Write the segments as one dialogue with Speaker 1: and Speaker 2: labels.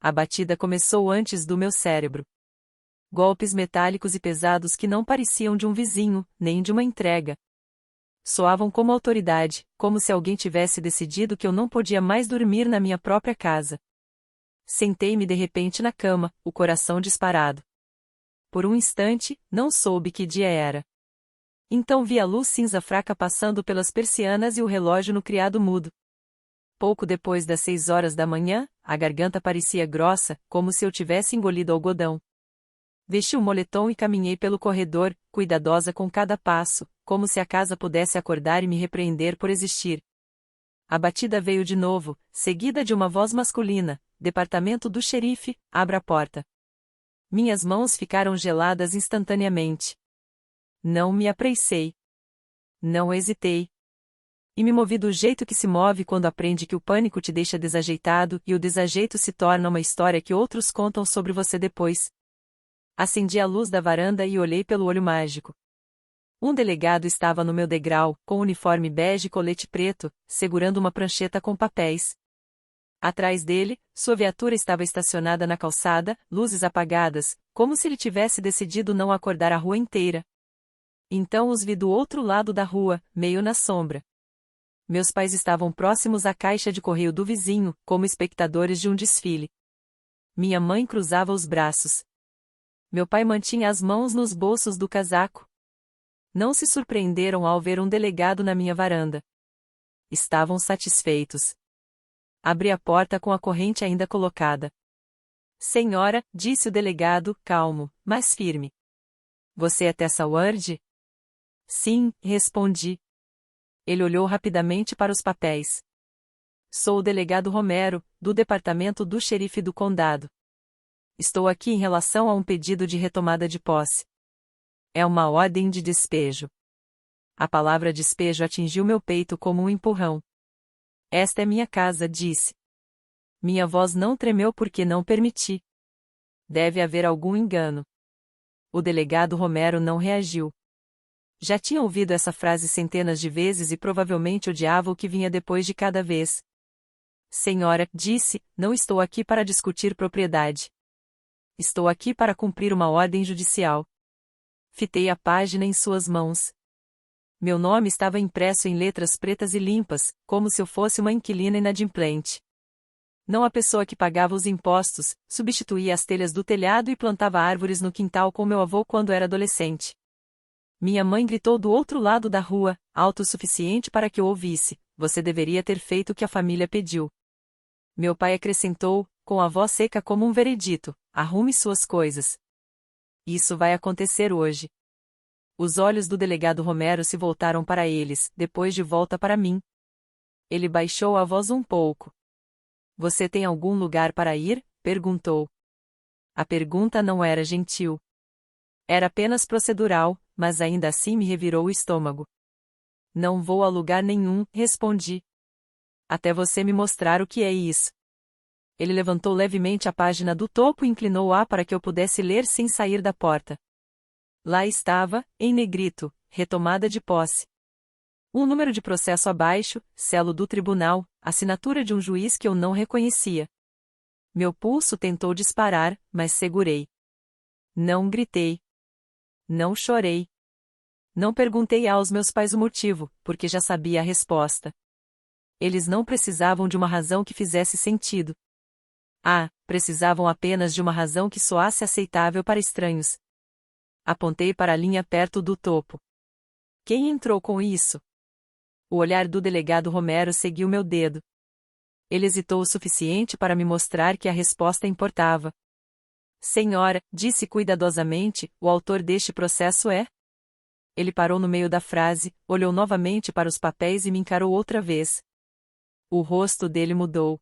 Speaker 1: A batida começou antes do meu cérebro. Golpes metálicos e pesados que não pareciam de um vizinho, nem de uma entrega. Soavam como autoridade, como se alguém tivesse decidido que eu não podia mais dormir na minha própria casa. Sentei-me de repente na cama, o coração disparado. Por um instante, não soube que dia era. Então vi a luz cinza fraca passando pelas persianas e o relógio no criado mudo. Pouco depois das 6 horas da manhã, a garganta parecia grossa, como se eu tivesse engolido algodão. Vesti o moletom e caminhei pelo corredor, cuidadosa com cada passo, como se a casa pudesse acordar e me repreender por existir. A batida veio de novo, seguida de uma voz masculina: "Departamento do xerife, abra a porta." Minhas mãos ficaram geladas instantaneamente. Não me apressei. Não hesitei. E me movi do jeito que se move quando aprende que o pânico te deixa desajeitado e o desajeito se torna uma história que outros contam sobre você depois. Acendi a luz da varanda e olhei pelo olho mágico. Um delegado estava no meu degrau, com uniforme bege e colete preto, segurando uma prancheta com papéis. Atrás dele, sua viatura estava estacionada na calçada, luzes apagadas, como se ele tivesse decidido não acordar a rua inteira. Então os vi do outro lado da rua, meio na sombra. Meus pais estavam próximos à caixa de correio do vizinho, como espectadores de um desfile. Minha mãe cruzava os braços. Meu pai mantinha as mãos nos bolsos do casaco. Não se surpreenderam ao ver um delegado na minha varanda. Estavam satisfeitos. Abri a porta com a corrente ainda colocada. "Senhora", disse o delegado, calmo, mas firme. "Você é Tessa Ward?" "Sim", respondi. Ele olhou rapidamente para os papéis. "Sou o delegado Romero, do departamento do xerife do condado. Estou aqui em relação a um pedido de retomada de posse. É uma ordem de despejo." A palavra despejo atingiu meu peito como um empurrão. "Esta é minha casa", disse. Minha voz não tremeu porque não permiti. Deve haver algum engano. O delegado Romero não reagiu. Já tinha ouvido essa frase centenas de vezes e provavelmente odiava o que vinha depois de cada vez. "Senhora", disse, "não estou aqui para discutir propriedade. Estou aqui para cumprir uma ordem judicial." Fitei a página em suas mãos. Meu nome estava impresso em letras pretas e limpas, como se eu fosse uma inquilina inadimplente. Não a pessoa que pagava os impostos, substituía as telhas do telhado e plantava árvores no quintal com meu avô quando era adolescente. Minha mãe gritou do outro lado da rua, alto o suficiente para que eu ouvisse: "Você deveria ter feito o que a família pediu." Meu pai acrescentou, com a voz seca como um veredito: "Arrume suas coisas. Isso vai acontecer hoje." Os olhos do delegado Romero se voltaram para eles, depois de volta para mim. Ele baixou a voz um pouco. "Você tem algum lugar para ir?" perguntou. A pergunta não era gentil. Era apenas procedural, mas ainda assim me revirou o estômago. "Não vou a lugar nenhum", respondi. "Até você me mostrar o que é isso." Ele levantou levemente a página do topo e inclinou-a para que eu pudesse ler sem sair da porta. Lá estava, em negrito: "Retomada de posse." Um número de processo abaixo, selo do tribunal, assinatura de um juiz que eu não reconhecia. Meu pulso tentou disparar, mas segurei. Não gritei. Não chorei. Não perguntei aos meus pais o motivo, porque já sabia a resposta. Eles não precisavam de uma razão que fizesse sentido. Precisavam apenas de uma razão que soasse aceitável para estranhos. Apontei para a linha perto do topo. "Quem entrou com isso?" O olhar do delegado Romero seguiu meu dedo. Ele hesitou o suficiente para me mostrar que a resposta importava. "Senhora", disse cuidadosamente, "o autor deste processo é?" Ele parou no meio da frase, olhou novamente para os papéis e me encarou outra vez. O rosto dele mudou.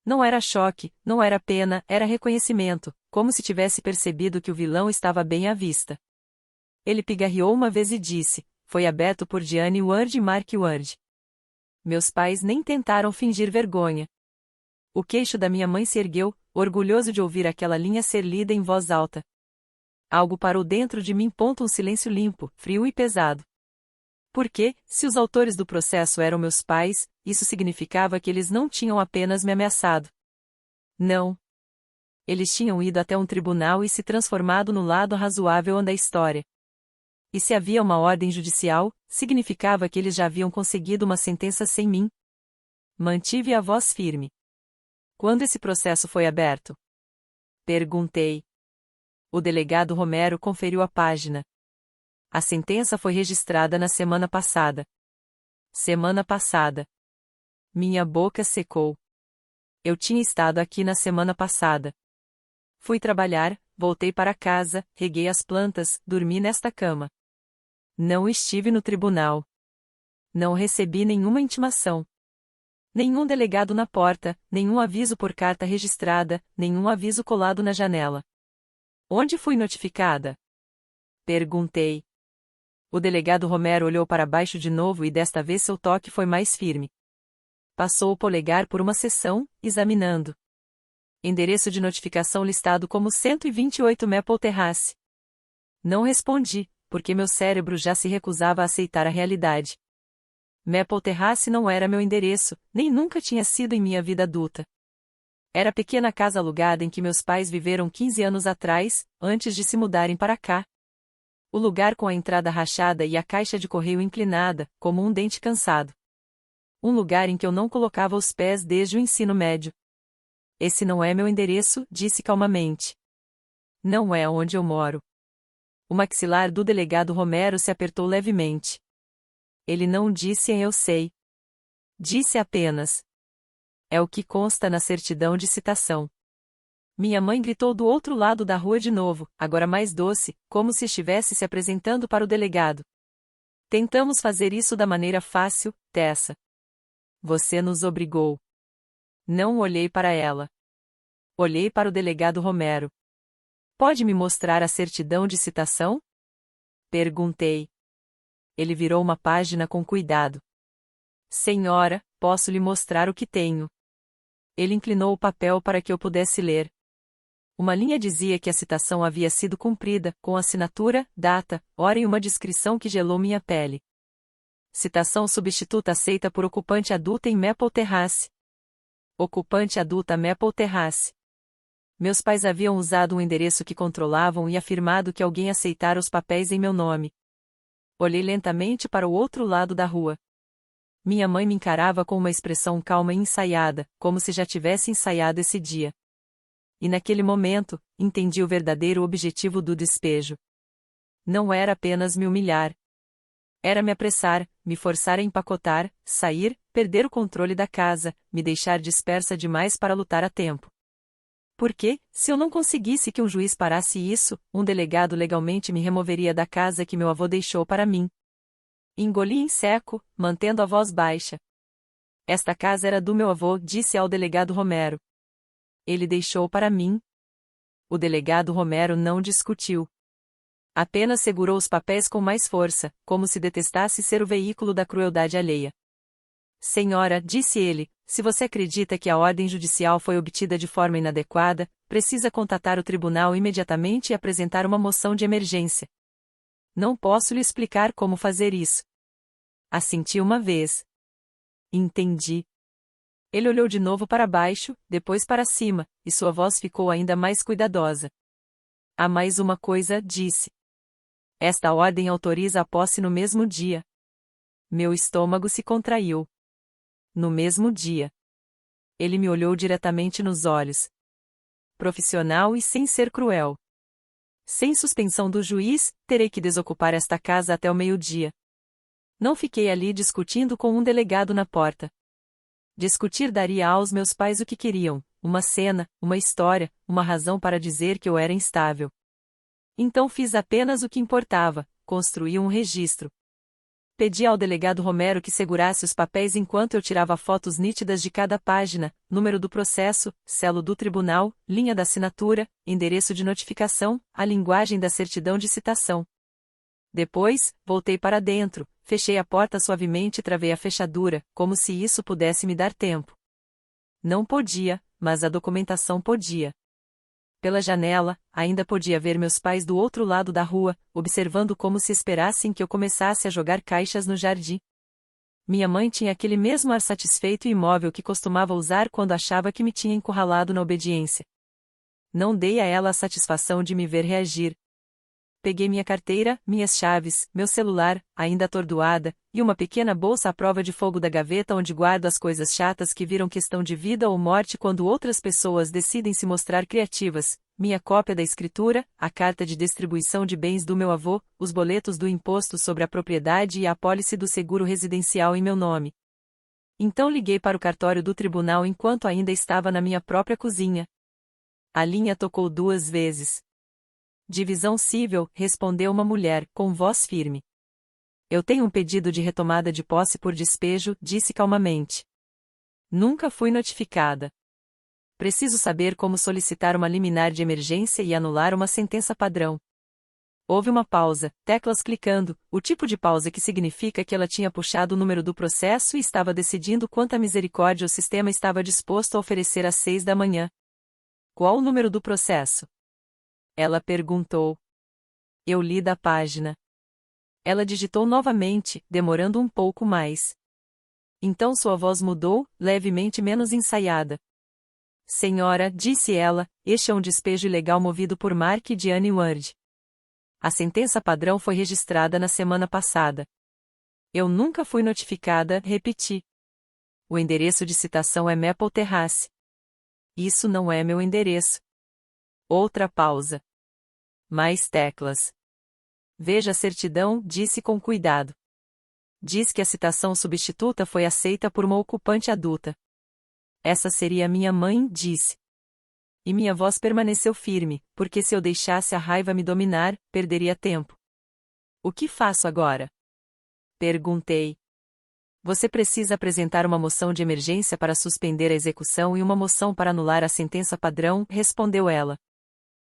Speaker 1: Não era choque, não era pena, era reconhecimento, como se tivesse percebido que o vilão estava bem à vista. Ele pigarreou uma vez e disse: "Foi aberto por Diane Ward e Mark Ward." Meus pais nem tentaram fingir vergonha. O queixo da minha mãe se ergueu, orgulhoso de ouvir aquela linha ser lida em voz alta. Algo parou dentro de mim. Um silêncio limpo, frio e pesado. Porque, se os autores do processo eram meus pais, isso significava que eles não tinham apenas me ameaçado. Não. Eles tinham ido até um tribunal e se transformado no lado razoável da história. E se havia uma ordem judicial, significava que eles já haviam conseguido uma sentença sem mim. Mantive a voz firme. Quando esse processo foi aberto? Perguntei. O delegado Romero conferiu a página. A sentença foi registrada na semana passada. Semana passada. Minha boca secou. Eu tinha estado aqui na semana passada. Fui trabalhar, voltei para casa, reguei as plantas, dormi nesta cama. Não estive no tribunal. Não recebi nenhuma intimação. Nenhum delegado na porta, nenhum aviso por carta registrada, nenhum aviso colado na janela. Onde fui notificada? Perguntei. O delegado Romero olhou para baixo de novo e desta vez seu toque foi mais firme. Passou o polegar por uma seção, examinando. Endereço de notificação listado como 128 Maple Terrace. Não respondi, porque meu cérebro já se recusava a aceitar a realidade. Maple Terrace não era meu endereço, nem nunca tinha sido em minha vida adulta. Era a pequena casa alugada em que meus pais viveram 15 anos atrás, antes de se mudarem para cá. O lugar com a entrada rachada e a caixa de correio inclinada, como um dente cansado. Um lugar em que eu não colocava os pés desde o ensino médio. Esse não é meu endereço, disse calmamente. Não é onde eu moro. O maxilar do delegado Romero se apertou levemente. Ele não disse eu sei. Disse apenas. É o que consta na certidão de citação. Minha mãe gritou do outro lado da rua de novo, agora mais doce, como se estivesse se apresentando para o delegado. Tentamos fazer isso da maneira fácil, Tessa. Você nos obrigou. Não olhei para ela. Olhei para o delegado Romero. Pode me mostrar a certidão de citação? Perguntei. Ele virou uma página com cuidado. Senhora, posso lhe mostrar o que tenho. Ele inclinou o papel para que eu pudesse ler. Uma linha dizia que a citação havia sido cumprida, com assinatura, data, hora e uma descrição que gelou minha pele. Citação substituta aceita por ocupante adulta em Maple Terrace. Ocupante adulta Maple Terrace. Meus pais haviam usado um endereço que controlavam e afirmado que alguém aceitara os papéis em meu nome. Olhei lentamente para o outro lado da rua. Minha mãe me encarava com uma expressão calma e ensaiada, como se já tivesse ensaiado esse dia. E naquele momento, entendi o verdadeiro objetivo do despejo. Não era apenas me humilhar. Era me apressar, me forçar a empacotar, sair, perder o controle da casa, me deixar dispersa demais para lutar a tempo. Porque, se eu não conseguisse que um juiz parasse isso, um delegado legalmente me removeria da casa que meu avô deixou para mim. Engoli em seco, mantendo a voz baixa. Esta casa era do meu avô, disse ao delegado Romero. Ele deixou para mim. O delegado Romero não discutiu. Apenas segurou os papéis com mais força, como se detestasse ser o veículo da crueldade alheia. Senhora, disse ele, se você acredita que a ordem judicial foi obtida de forma inadequada, precisa contatar o tribunal imediatamente e apresentar uma moção de emergência. Não posso lhe explicar como fazer isso. Assenti uma vez. Entendi. Ele olhou de novo para baixo, depois para cima, e sua voz ficou ainda mais cuidadosa. Há mais uma coisa, disse. Esta ordem autoriza a posse no mesmo dia. Meu estômago se contraiu. No mesmo dia. Ele me olhou diretamente nos olhos. Profissional e sem ser cruel. Sem suspensão do juiz, terei que desocupar esta casa até o meio-dia. Não fiquei ali discutindo com um delegado na porta. Discutir daria aos meus pais o que queriam, uma cena, uma história, uma razão para dizer que eu era instável. Então fiz apenas o que importava, construí um registro. Pedi ao delegado Romero que segurasse os papéis enquanto eu tirava fotos nítidas de cada página, número do processo, selo do tribunal, linha da assinatura, endereço de notificação, a linguagem da certidão de citação. Depois, voltei para dentro, fechei a porta suavemente e travei a fechadura, como se isso pudesse me dar tempo. Não podia, mas a documentação podia. Pela janela, ainda podia ver meus pais do outro lado da rua, observando como se esperassem que eu começasse a jogar caixas no jardim. Minha mãe tinha aquele mesmo ar satisfeito e imóvel que costumava usar quando achava que me tinha encurralado na obediência. Não dei a ela a satisfação de me ver reagir. Peguei minha carteira, minhas chaves, meu celular, ainda atordoada, e uma pequena bolsa à prova de fogo da gaveta onde guardo as coisas chatas que viram questão de vida ou morte quando outras pessoas decidem se mostrar criativas, minha cópia da escritura, a carta de distribuição de bens do meu avô, os boletos do imposto sobre a propriedade e a apólice do seguro residencial em meu nome. Então liguei para o cartório do tribunal enquanto ainda estava na minha própria cozinha. A linha tocou 2 vezes. Divisão civil, respondeu uma mulher, com voz firme. Eu tenho um pedido de retomada de posse por despejo, disse calmamente. Nunca fui notificada. Preciso saber como solicitar uma liminar de emergência e anular uma sentença padrão. Houve uma pausa, teclas clicando, o tipo de pausa que significa que ela tinha puxado o número do processo e estava decidindo quanta misericórdia o sistema estava disposto a oferecer às 6 da manhã. Qual o número do processo? Ela perguntou. Eu li da página. Ela digitou novamente, demorando um pouco mais. Então sua voz mudou, levemente menos ensaiada. Senhora, disse ela, este é um despejo ilegal movido por Mark e Diane Ward. A sentença padrão foi registrada na semana passada. Eu nunca fui notificada, repeti. O endereço de citação é Maple Terrace. Isso não é meu endereço. Outra pausa. Mais teclas. Veja a certidão, disse com cuidado. Diz que a citação substituta foi aceita por uma ocupante adulta. Essa seria minha mãe, disse. E minha voz permaneceu firme, porque se eu deixasse a raiva me dominar, perderia tempo. O que faço agora? Perguntei. Você precisa apresentar uma moção de emergência para suspender a execução e uma moção para anular a sentença padrão, respondeu ela.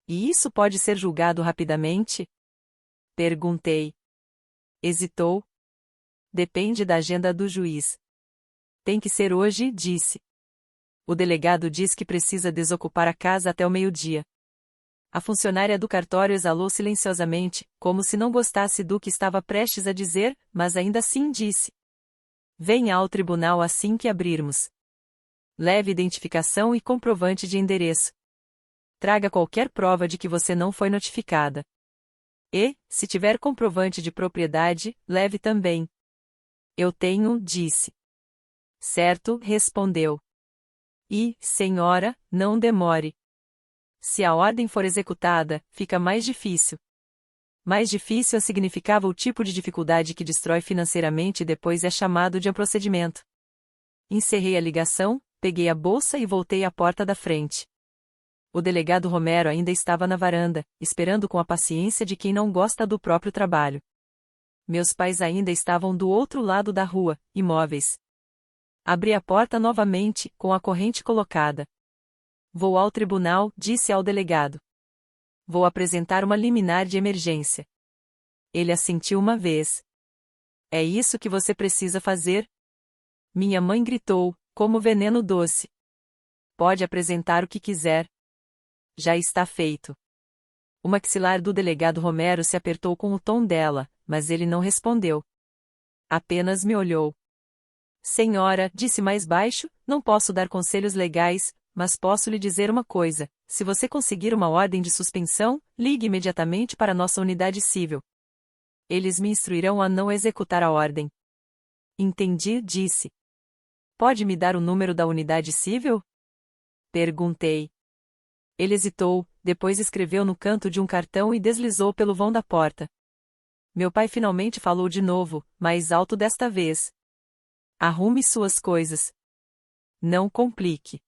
Speaker 1: E isso pode ser julgado rapidamente? Perguntei. Hesitou. Depende da agenda do juiz. Tem que ser hoje, disse. O delegado diz que precisa desocupar a casa até o meio-dia. A funcionária do cartório exalou silenciosamente, como se não gostasse do que estava prestes a dizer, mas ainda assim disse. Venha ao tribunal assim que abrirmos. Leve identificação e comprovante de endereço. Traga qualquer prova de que você não foi notificada. E, se tiver comprovante de propriedade, leve também. Eu tenho, disse. Certo, respondeu. E, senhora, não demore. Se a ordem for executada, fica mais difícil. Mais difícil significava o tipo de dificuldade que destrói financeiramente e depois é chamado de procedimento. Encerrei a ligação, peguei a bolsa e voltei à porta da frente. O delegado Romero ainda estava na varanda, esperando com a paciência de quem não gosta do próprio trabalho. Meus pais ainda estavam do outro lado da rua, imóveis. Abri a porta novamente, com a corrente colocada. Vou ao tribunal, disse ao delegado. Vou apresentar uma liminar de emergência. Ele assentiu uma vez. É isso que você precisa fazer? Minha mãe gritou, como veneno doce. Pode apresentar o que quiser. Já está feito. O maxilar do delegado Romero se apertou com o tom dela, mas ele não respondeu. Apenas me olhou. Senhora, disse mais baixo, não posso dar conselhos legais, mas posso lhe dizer uma coisa: se você conseguir uma ordem de suspensão, ligue imediatamente para nossa unidade civil. Eles me instruirão a não executar a ordem. Entendi, disse. Pode me dar o número da unidade civil? Perguntei. Ele hesitou, depois escreveu no canto de um cartão e deslizou pelo vão da porta. Meu pai finalmente falou de novo, mais alto desta vez. Arrume suas coisas. Não complique.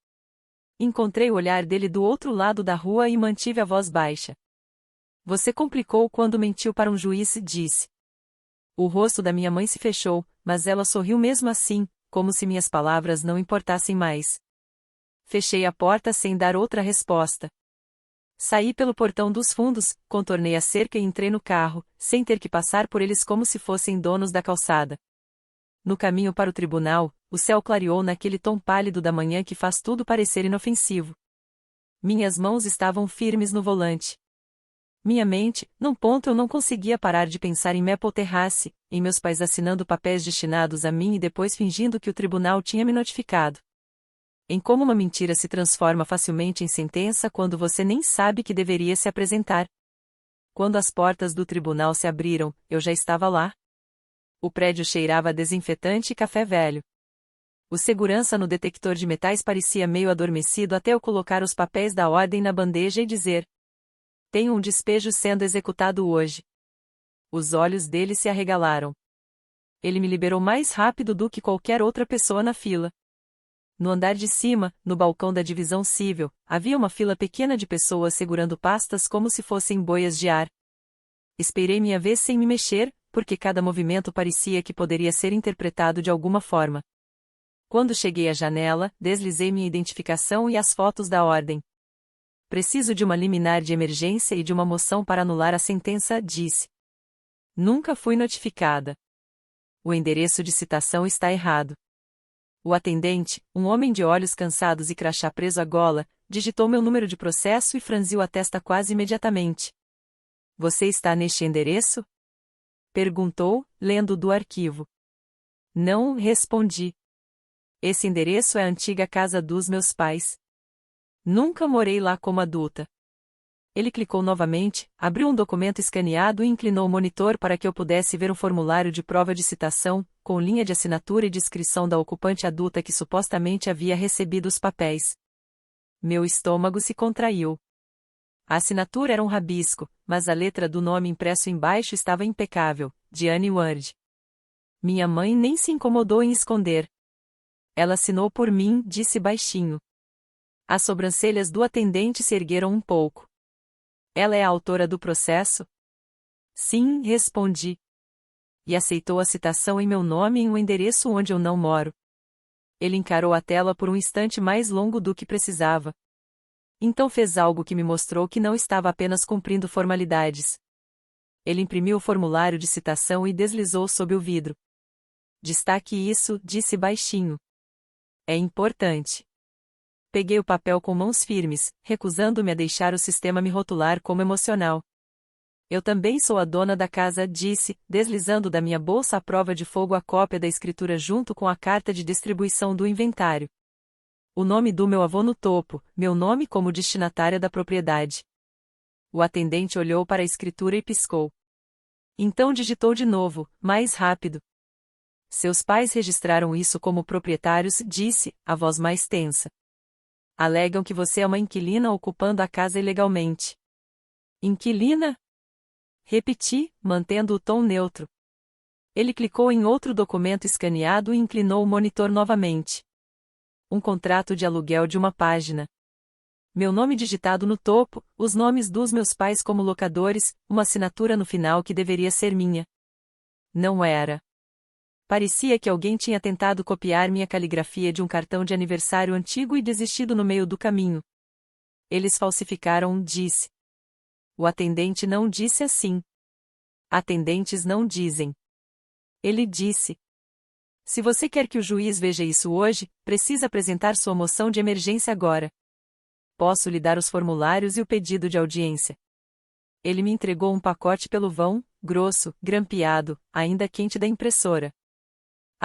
Speaker 1: Encontrei o olhar dele do outro lado da rua e mantive a voz baixa. Você complicou quando mentiu para um juiz, disse. O rosto da minha mãe se fechou, mas ela sorriu mesmo assim, como se minhas palavras não importassem mais. Fechei a porta sem dar outra resposta. Saí pelo portão dos fundos, contornei a cerca e entrei no carro, sem ter que passar por eles como se fossem donos da calçada. No caminho para o tribunal, o céu clareou naquele tom pálido da manhã que faz tudo parecer inofensivo. Minhas mãos estavam firmes no volante. Minha mente, num ponto eu não conseguia parar de pensar em Maple Terrace, em meus pais assinando papéis destinados a mim e depois fingindo que o tribunal tinha me notificado. Em como uma mentira se transforma facilmente em sentença quando você nem sabe que deveria se apresentar. Quando as portas do tribunal se abriram, eu já estava lá. O prédio cheirava a desinfetante e café velho. O segurança no detector de metais parecia meio adormecido até eu colocar os papéis da ordem na bandeja e dizer: tenho um despejo sendo executado hoje. Os olhos dele se arregalaram. Ele me liberou mais rápido do que qualquer outra pessoa na fila. No andar de cima, no balcão da divisão civil, havia uma fila pequena de pessoas segurando pastas como se fossem boias de ar. Esperei minha vez sem me mexer, porque cada movimento parecia que poderia ser interpretado de alguma forma. Quando cheguei à janela, deslizei minha identificação e as fotos da ordem. Preciso de uma liminar de emergência e de uma moção para anular a sentença, disse. Nunca fui notificada. O endereço de citação está errado. O atendente, um homem de olhos cansados e crachá preso à gola, digitou meu número de processo e franziu a testa quase imediatamente. Você está neste endereço? Perguntou, lendo do arquivo. Não, respondi. Esse endereço é a antiga casa dos meus pais. Nunca morei lá como adulta. Ele clicou novamente, abriu um documento escaneado e inclinou o monitor para que eu pudesse ver um formulário de prova de citação, com linha de assinatura e descrição da ocupante adulta que supostamente havia recebido os papéis. Meu estômago se contraiu. A assinatura era um rabisco, mas a letra do nome impresso embaixo estava impecável, Diane Ward. Minha mãe nem se incomodou em esconder. Ela assinou por mim, disse baixinho. As sobrancelhas do atendente se ergueram um pouco. Ela é a autora do processo? Sim, respondi. E aceitou a citação em meu nome em um endereço onde eu não moro. Ele encarou a tela por um instante mais longo do que precisava. Então fez algo que me mostrou que não estava apenas cumprindo formalidades. Ele imprimiu o formulário de citação e deslizou sob o vidro. Destaque isso, disse baixinho. É importante. Peguei o papel com mãos firmes, recusando-me a deixar o sistema me rotular como emocional. Eu também sou a dona da casa, disse, deslizando da minha bolsa à prova de fogo a cópia da escritura junto com a carta de distribuição do inventário. O nome do meu avô no topo, meu nome como destinatária da propriedade. O atendente olhou para a escritura e piscou. Então digitou de novo, mais rápido. Seus pais registraram isso como proprietários, disse, a voz mais tensa. Alegam que você é uma inquilina ocupando a casa ilegalmente. Inquilina? Repeti, mantendo o tom neutro. Ele clicou em outro documento escaneado e inclinou o monitor novamente. Um contrato de aluguel de uma página. Meu nome digitado no topo, os nomes dos meus pais como locadores, uma assinatura no final que deveria ser minha. Não era. Parecia que alguém tinha tentado copiar minha caligrafia de um cartão de aniversário antigo e desistido no meio do caminho. Eles falsificaram, disse. O atendente não disse assim. Atendentes não dizem. Ele disse. Se você quer que o juiz veja isso hoje, precisa apresentar sua moção de emergência agora. Posso lhe dar os formulários e o pedido de audiência. Ele me entregou um pacote pelo vão, grosso, grampeado, ainda quente da impressora.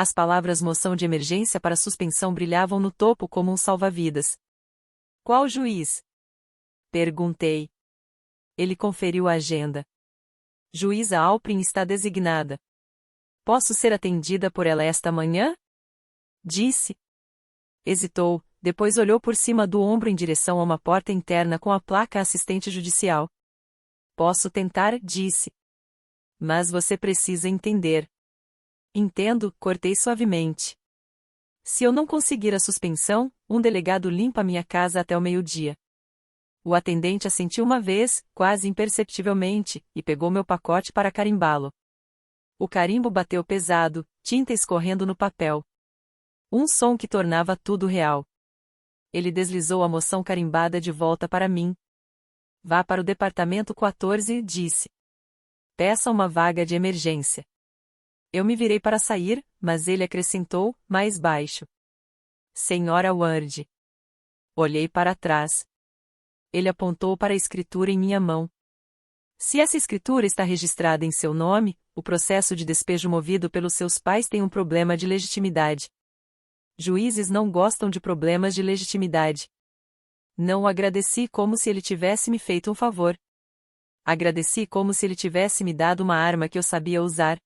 Speaker 1: As palavras moção de emergência para suspensão brilhavam no topo como um salva-vidas. Qual juiz? Perguntei. Ele conferiu a agenda. Juíza Alprin está designada. Posso ser atendida por ela esta manhã? Disse. Hesitou, depois olhou por cima do ombro em direção a uma porta interna com a placa assistente judicial. Posso tentar, disse. Mas você precisa entender. Entendo, cortei suavemente. Se eu não conseguir a suspensão, um delegado limpa minha casa até o meio-dia. O atendente assentiu uma vez, quase imperceptivelmente, e pegou meu pacote para carimbá-lo. O carimbo bateu pesado, tinta escorrendo no papel. Um som que tornava tudo real. Ele deslizou a moção carimbada de volta para mim. Vá para o departamento 14, disse. Peça uma vaga de emergência. Eu me virei para sair, mas ele acrescentou, mais baixo. Senhora Ward. Olhei para trás. Ele apontou para a escritura em minha mão. Se essa escritura está registrada em seu nome, o processo de despejo movido pelos seus pais tem um problema de legitimidade. Juízes não gostam de problemas de legitimidade. Não o agradeci como se ele tivesse me feito um favor. Agradeci como se ele tivesse me dado uma arma que eu sabia usar.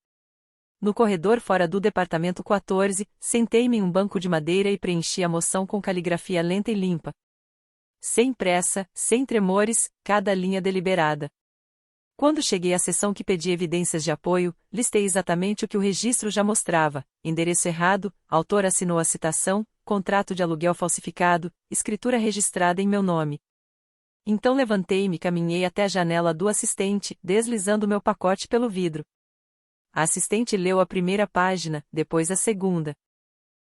Speaker 1: No corredor fora do departamento 14, sentei-me em um banco de madeira e preenchi a moção com caligrafia lenta e limpa. Sem pressa, sem tremores, cada linha deliberada. Quando cheguei à seção que pedia evidências de apoio, listei exatamente o que o registro já mostrava: endereço errado, autor assinou a citação, contrato de aluguel falsificado, escritura registrada em meu nome. Então levantei-me e caminhei até a janela do assistente, deslizando meu pacote pelo vidro. A assistente leu a primeira página, depois a segunda.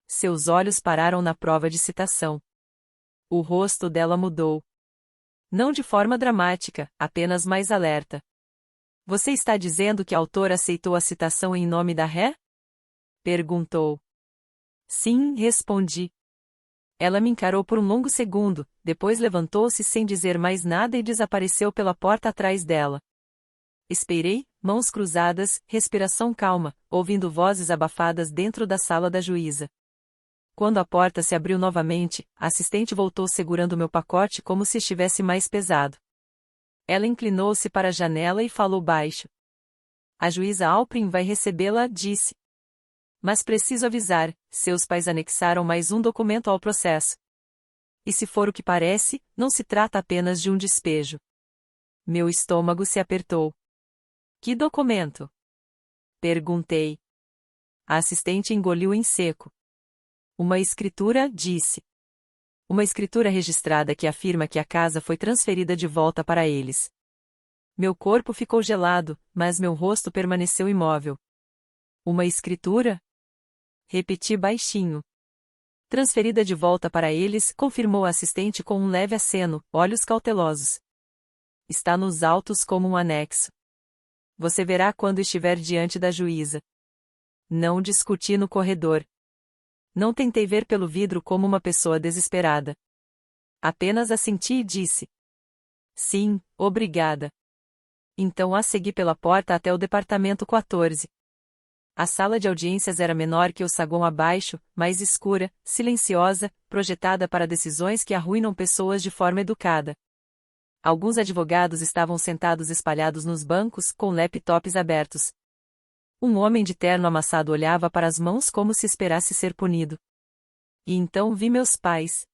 Speaker 1: Seus olhos pararam na prova de citação. O rosto dela mudou. Não de forma dramática, apenas mais alerta. Você está dizendo que a autora aceitou a citação em nome da ré? Perguntou. Sim, respondi. Ela me encarou por um longo segundo, depois levantou-se sem dizer mais nada e desapareceu pela porta atrás dela. Esperei, mãos cruzadas, respiração calma, ouvindo vozes abafadas dentro da sala da juíza. Quando a porta se abriu novamente, a assistente voltou segurando meu pacote como se estivesse mais pesado. Ela inclinou-se para a janela e falou baixo. A juíza Alprin vai recebê-la, disse. Mas preciso avisar, seus pais anexaram mais um documento ao processo. E se for o que parece, não se trata apenas de um despejo. Meu estômago se apertou. Que documento? Perguntei. A assistente engoliu em seco. Uma escritura, disse. Uma escritura registrada que afirma que a casa foi transferida de volta para eles. Meu corpo ficou gelado, mas meu rosto permaneceu imóvel. Uma escritura? Repeti baixinho. Transferida de volta para eles, confirmou a assistente com um leve aceno, olhos cautelosos. Está nos autos como um anexo. Você verá quando estiver diante da juíza. Não discuti no corredor. Não tentei ver pelo vidro como uma pessoa desesperada. Apenas assenti e disse. Sim, obrigada. Então a segui pela porta até o departamento 14. A sala de audiências era menor que o saguão abaixo, mais escura, silenciosa, projetada para decisões que arruinam pessoas de forma educada. Alguns advogados estavam sentados espalhados nos bancos, com laptops abertos. Um homem de terno amassado olhava para as mãos como se esperasse ser punido. E então vi meus pais.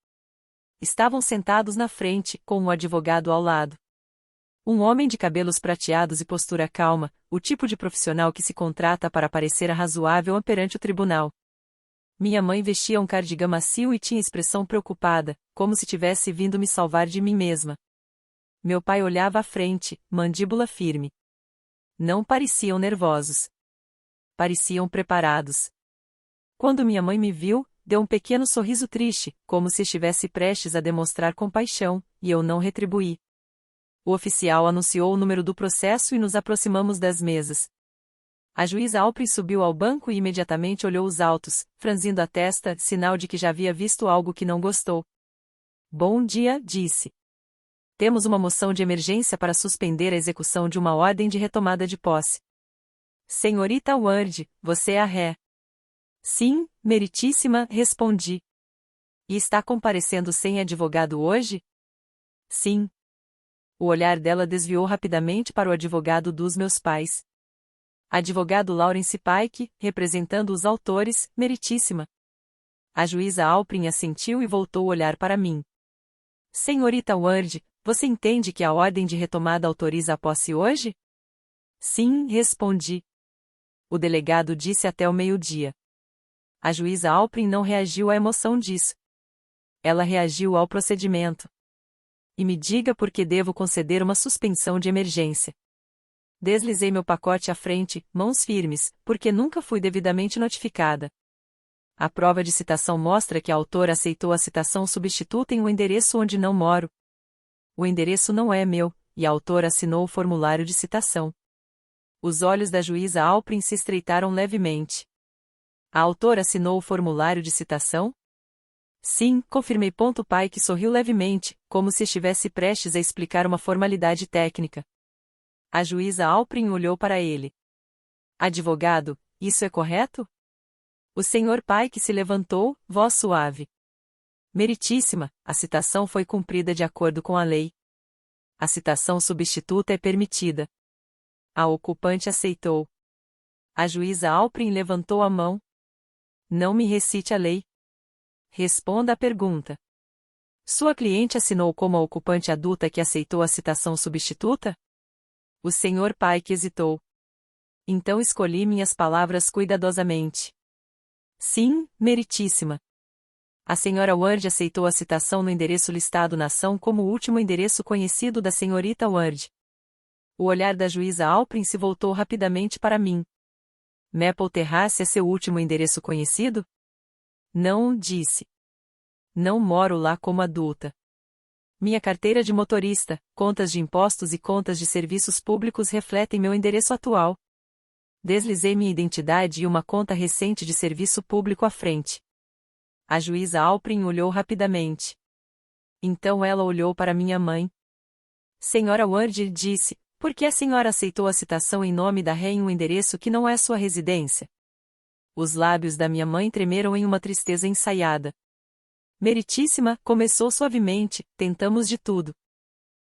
Speaker 1: Estavam sentados na frente, com um advogado ao lado. Um homem de cabelos prateados e postura calma, o tipo de profissional que se contrata para parecer razoável perante o tribunal. Minha mãe vestia um cardigã macio e tinha expressão preocupada, como se tivesse vindo me salvar de mim mesma. Meu pai olhava à frente, mandíbula firme. Não pareciam nervosos. Pareciam preparados. Quando minha mãe me viu, deu um pequeno sorriso triste, como se estivesse prestes a demonstrar compaixão, e eu não retribuí. O oficial anunciou o número do processo e nos aproximamos das mesas. A juíza Alprin subiu ao banco e imediatamente olhou os autos, franzindo a testa, sinal de que já havia visto algo que não gostou. Bom dia, disse. Temos uma moção de emergência para suspender a execução de uma ordem de retomada de posse. Senhorita Ward, você é a ré. Sim, meritíssima, respondi. E está comparecendo sem advogado hoje? Sim. O olhar dela desviou rapidamente para o advogado dos meus pais. Advogado Lawrence Pike, representando os autores, meritíssima. A juíza Alprin assentiu e voltou o olhar para mim. Senhorita Ward, você entende que a ordem de retomada autoriza a posse hoje? Sim, respondi. O delegado disse até o meio-dia. A juíza Alprin não reagiu à emoção disso. Ela reagiu ao procedimento. E me diga por que devo conceder uma suspensão de emergência. Deslizei meu pacote à frente, mãos firmes, porque nunca fui devidamente notificada. A prova de citação mostra que a autora aceitou a citação substituta em um endereço onde não moro. O endereço não é meu, e a autora assinou o formulário de citação. Os olhos da juíza Alprin se estreitaram levemente. A autora assinou o formulário de citação? Sim, confirmei. Pike sorriu levemente, como se estivesse prestes a explicar uma formalidade técnica. A juíza Alprin olhou para ele. Advogado, isso é correto? O senhor pai que se levantou, voz suave. Meritíssima, a citação foi cumprida de acordo com a lei. A citação substituta é permitida. A ocupante aceitou. A juíza Alprin levantou a mão. Não me recite a lei. Responda à pergunta. Sua cliente assinou como a ocupante adulta que aceitou a citação substituta? O senhor pai que hesitou. Então escolhi minhas palavras cuidadosamente. Sim, meritíssima. A senhora Ward aceitou a citação no endereço listado na ação como o último endereço conhecido da senhorita Ward. O olhar da juíza Alprin se voltou rapidamente para mim. Maple Terrace é seu último endereço conhecido? Não, disse. Não moro lá como adulta. Minha carteira de motorista, contas de impostos e contas de serviços públicos refletem meu endereço atual. Deslizei minha identidade e uma conta recente de serviço público à frente. A juíza Alprin olhou rapidamente. Então ela olhou para minha mãe. Senhora Ward disse, por que a senhora aceitou a citação em nome da ré em um endereço que não é sua residência? Os lábios da minha mãe tremeram em uma tristeza ensaiada. Meritíssima, começou suavemente, tentamos de tudo.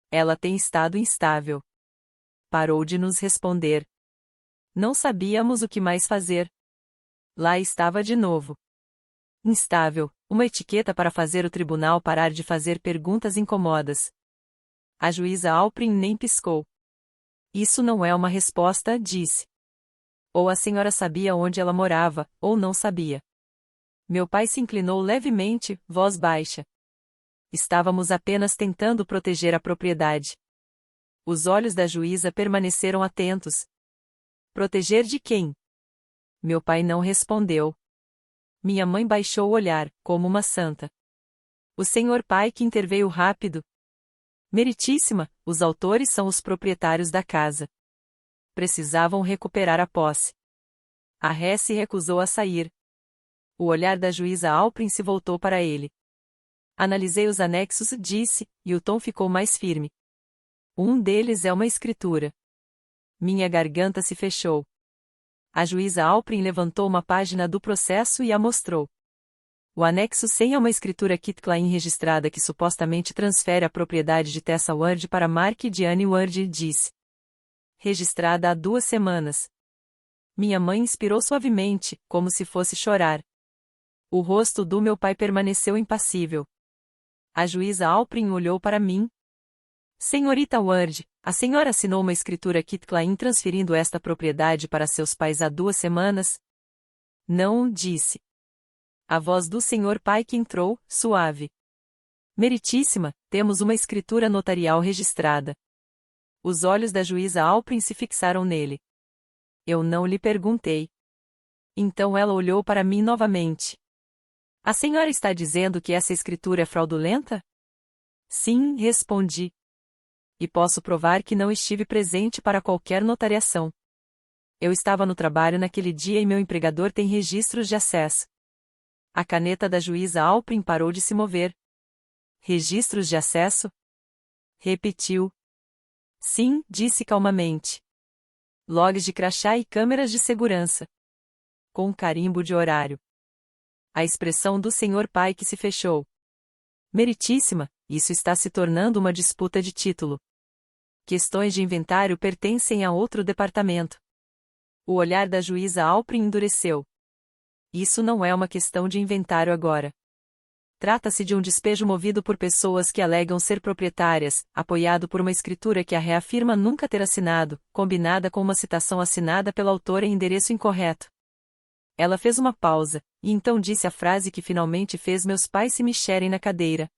Speaker 1: Ela tem estado instável. Parou de nos responder. Não sabíamos o que mais fazer. Lá estava de novo. Instável, uma etiqueta para fazer o tribunal parar de fazer perguntas incômodas. A juíza Alprin nem piscou. Isso não é uma resposta, disse. Ou a senhora sabia onde ela morava, ou não sabia. Meu pai se inclinou levemente, voz baixa. Estávamos apenas tentando proteger a propriedade. Os olhos da juíza permaneceram atentos. Proteger de quem? Meu pai não respondeu. Minha mãe baixou o olhar, como uma santa. O senhor pai que interveio rápido. Meritíssima, os autores são os proprietários da casa. Precisavam recuperar a posse. A ré se recusou a sair. O olhar da juíza Alprin se voltou para ele. Analisei os anexos, disse, e o tom ficou mais firme. Um deles é uma escritura. Minha garganta se fechou. A juíza Alprin levantou uma página do processo e a mostrou. O anexo 100 é uma escritura quitclaim registrada que supostamente transfere a propriedade de Tessa Ward para Mark e Diane Ward, disse. Registrada há 2 semanas. Minha mãe inspirou suavemente, como se fosse chorar. O rosto do meu pai permaneceu impassível. A juíza Alprin olhou para mim. Senhorita Ward, a senhora assinou uma escritura quitclaim transferindo esta propriedade para seus pais há 2 semanas? Não, disse. A voz do senhor pai que entrou, suave. Meritíssima, temos uma escritura notarial registrada. Os olhos da juíza Alprin se fixaram nele. Eu não lhe perguntei. Então ela olhou para mim novamente. A senhora está dizendo que essa escritura é fraudulenta? Sim, respondi. E posso provar que não estive presente para qualquer notariação. Eu estava no trabalho naquele dia e meu empregador tem registros de acesso. A caneta da juíza Alprin parou de se mover. Registros de acesso? Repetiu. Sim, disse calmamente. Logs de crachá e câmeras de segurança. Com carimbo de horário. A expressão do senhor pai que se fechou. Meritíssima, isso está se tornando uma disputa de título. Questões de inventário pertencem a outro departamento. O olhar da juíza Alprin endureceu. Isso não é uma questão de inventário agora. Trata-se de um despejo movido por pessoas que alegam ser proprietárias, apoiado por uma escritura que a ré afirma nunca ter assinado, combinada com uma citação assinada pela autora em endereço incorreto. Ela fez uma pausa, e então disse a frase que finalmente fez meus pais se mexerem na cadeira.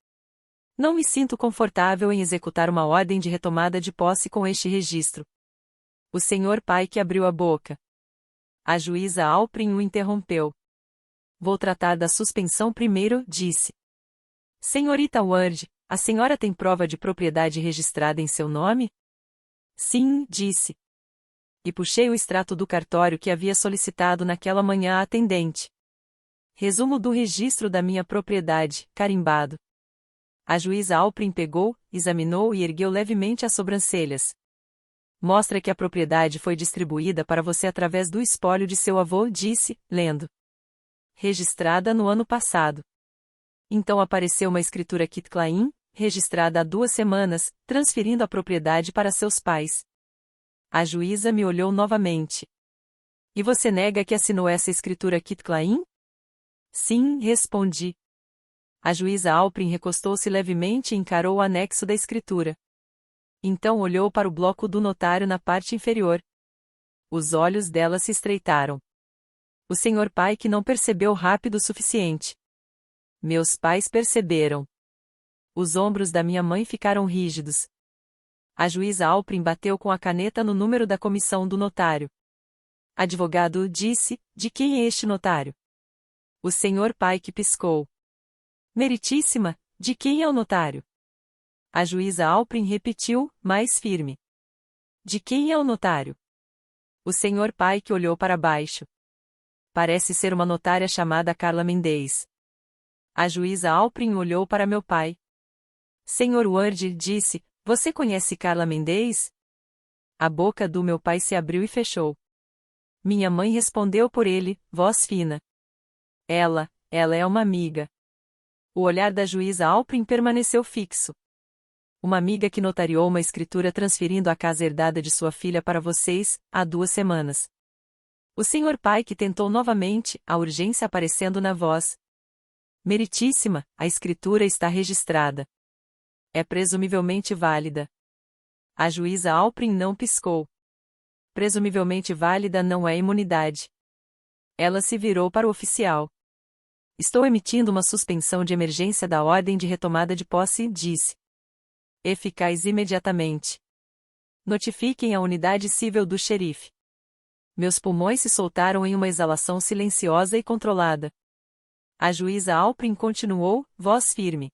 Speaker 1: Não me sinto confortável em executar uma ordem de retomada de posse com este registro. O senhor pai que abriu a boca. A juíza Alprin o interrompeu. Vou tratar da suspensão primeiro, disse. Senhorita Ward, a senhora tem prova de propriedade registrada em seu nome? Sim, disse. E puxei o extrato do cartório que havia solicitado naquela manhã à atendente. Resumo do registro da minha propriedade, carimbado. A juíza Alprin pegou, examinou e ergueu levemente as sobrancelhas. Mostra que a propriedade foi distribuída para você através do espólio de seu avô, disse, lendo. registrada no ano passado. Então apareceu uma escritura quitclaim, registrada há 2 semanas, transferindo a propriedade para seus pais. A juíza me olhou novamente. E você nega que assinou essa escritura quitclaim? Sim, respondi. A juíza Alprin recostou-se levemente e encarou o anexo da escritura. Então olhou para o bloco do notário na parte inferior. Os olhos dela se estreitaram. O senhor pai que não percebeu rápido o suficiente. Meus pais perceberam. Os ombros da minha mãe ficaram rígidos. A juíza Alprin bateu com a caneta no número da comissão do notário. Advogado disse, de quem é este notário? O senhor pai que piscou. Meritíssima, de quem é o notário? A juíza Alprin repetiu, mais firme. De quem é o notário? O senhor pai que olhou para baixo. Parece ser uma notária chamada Carla Mendez. A juíza Alprin olhou para meu pai. Senhor Ward disse, você conhece Carla Mendez? A boca do meu pai se abriu e fechou. Minha mãe respondeu por ele, voz fina. Ela é uma amiga. O olhar da juíza Alprin permaneceu fixo. Uma amiga que notariou uma escritura transferindo a casa herdada de sua filha para vocês, há 2 semanas. O senhor pai que tentou novamente, a urgência aparecendo na voz. Meritíssima, a escritura está registrada. É presumivelmente válida. A juíza Alprin não piscou. Presumivelmente válida não é imunidade. Ela se virou para o oficial. Estou emitindo uma suspensão de emergência da ordem de retomada de posse, disse. Eficaz imediatamente. Notifiquem a unidade civil do xerife. Meus pulmões se soltaram em uma exalação silenciosa e controlada. A juíza Alprin continuou, voz firme.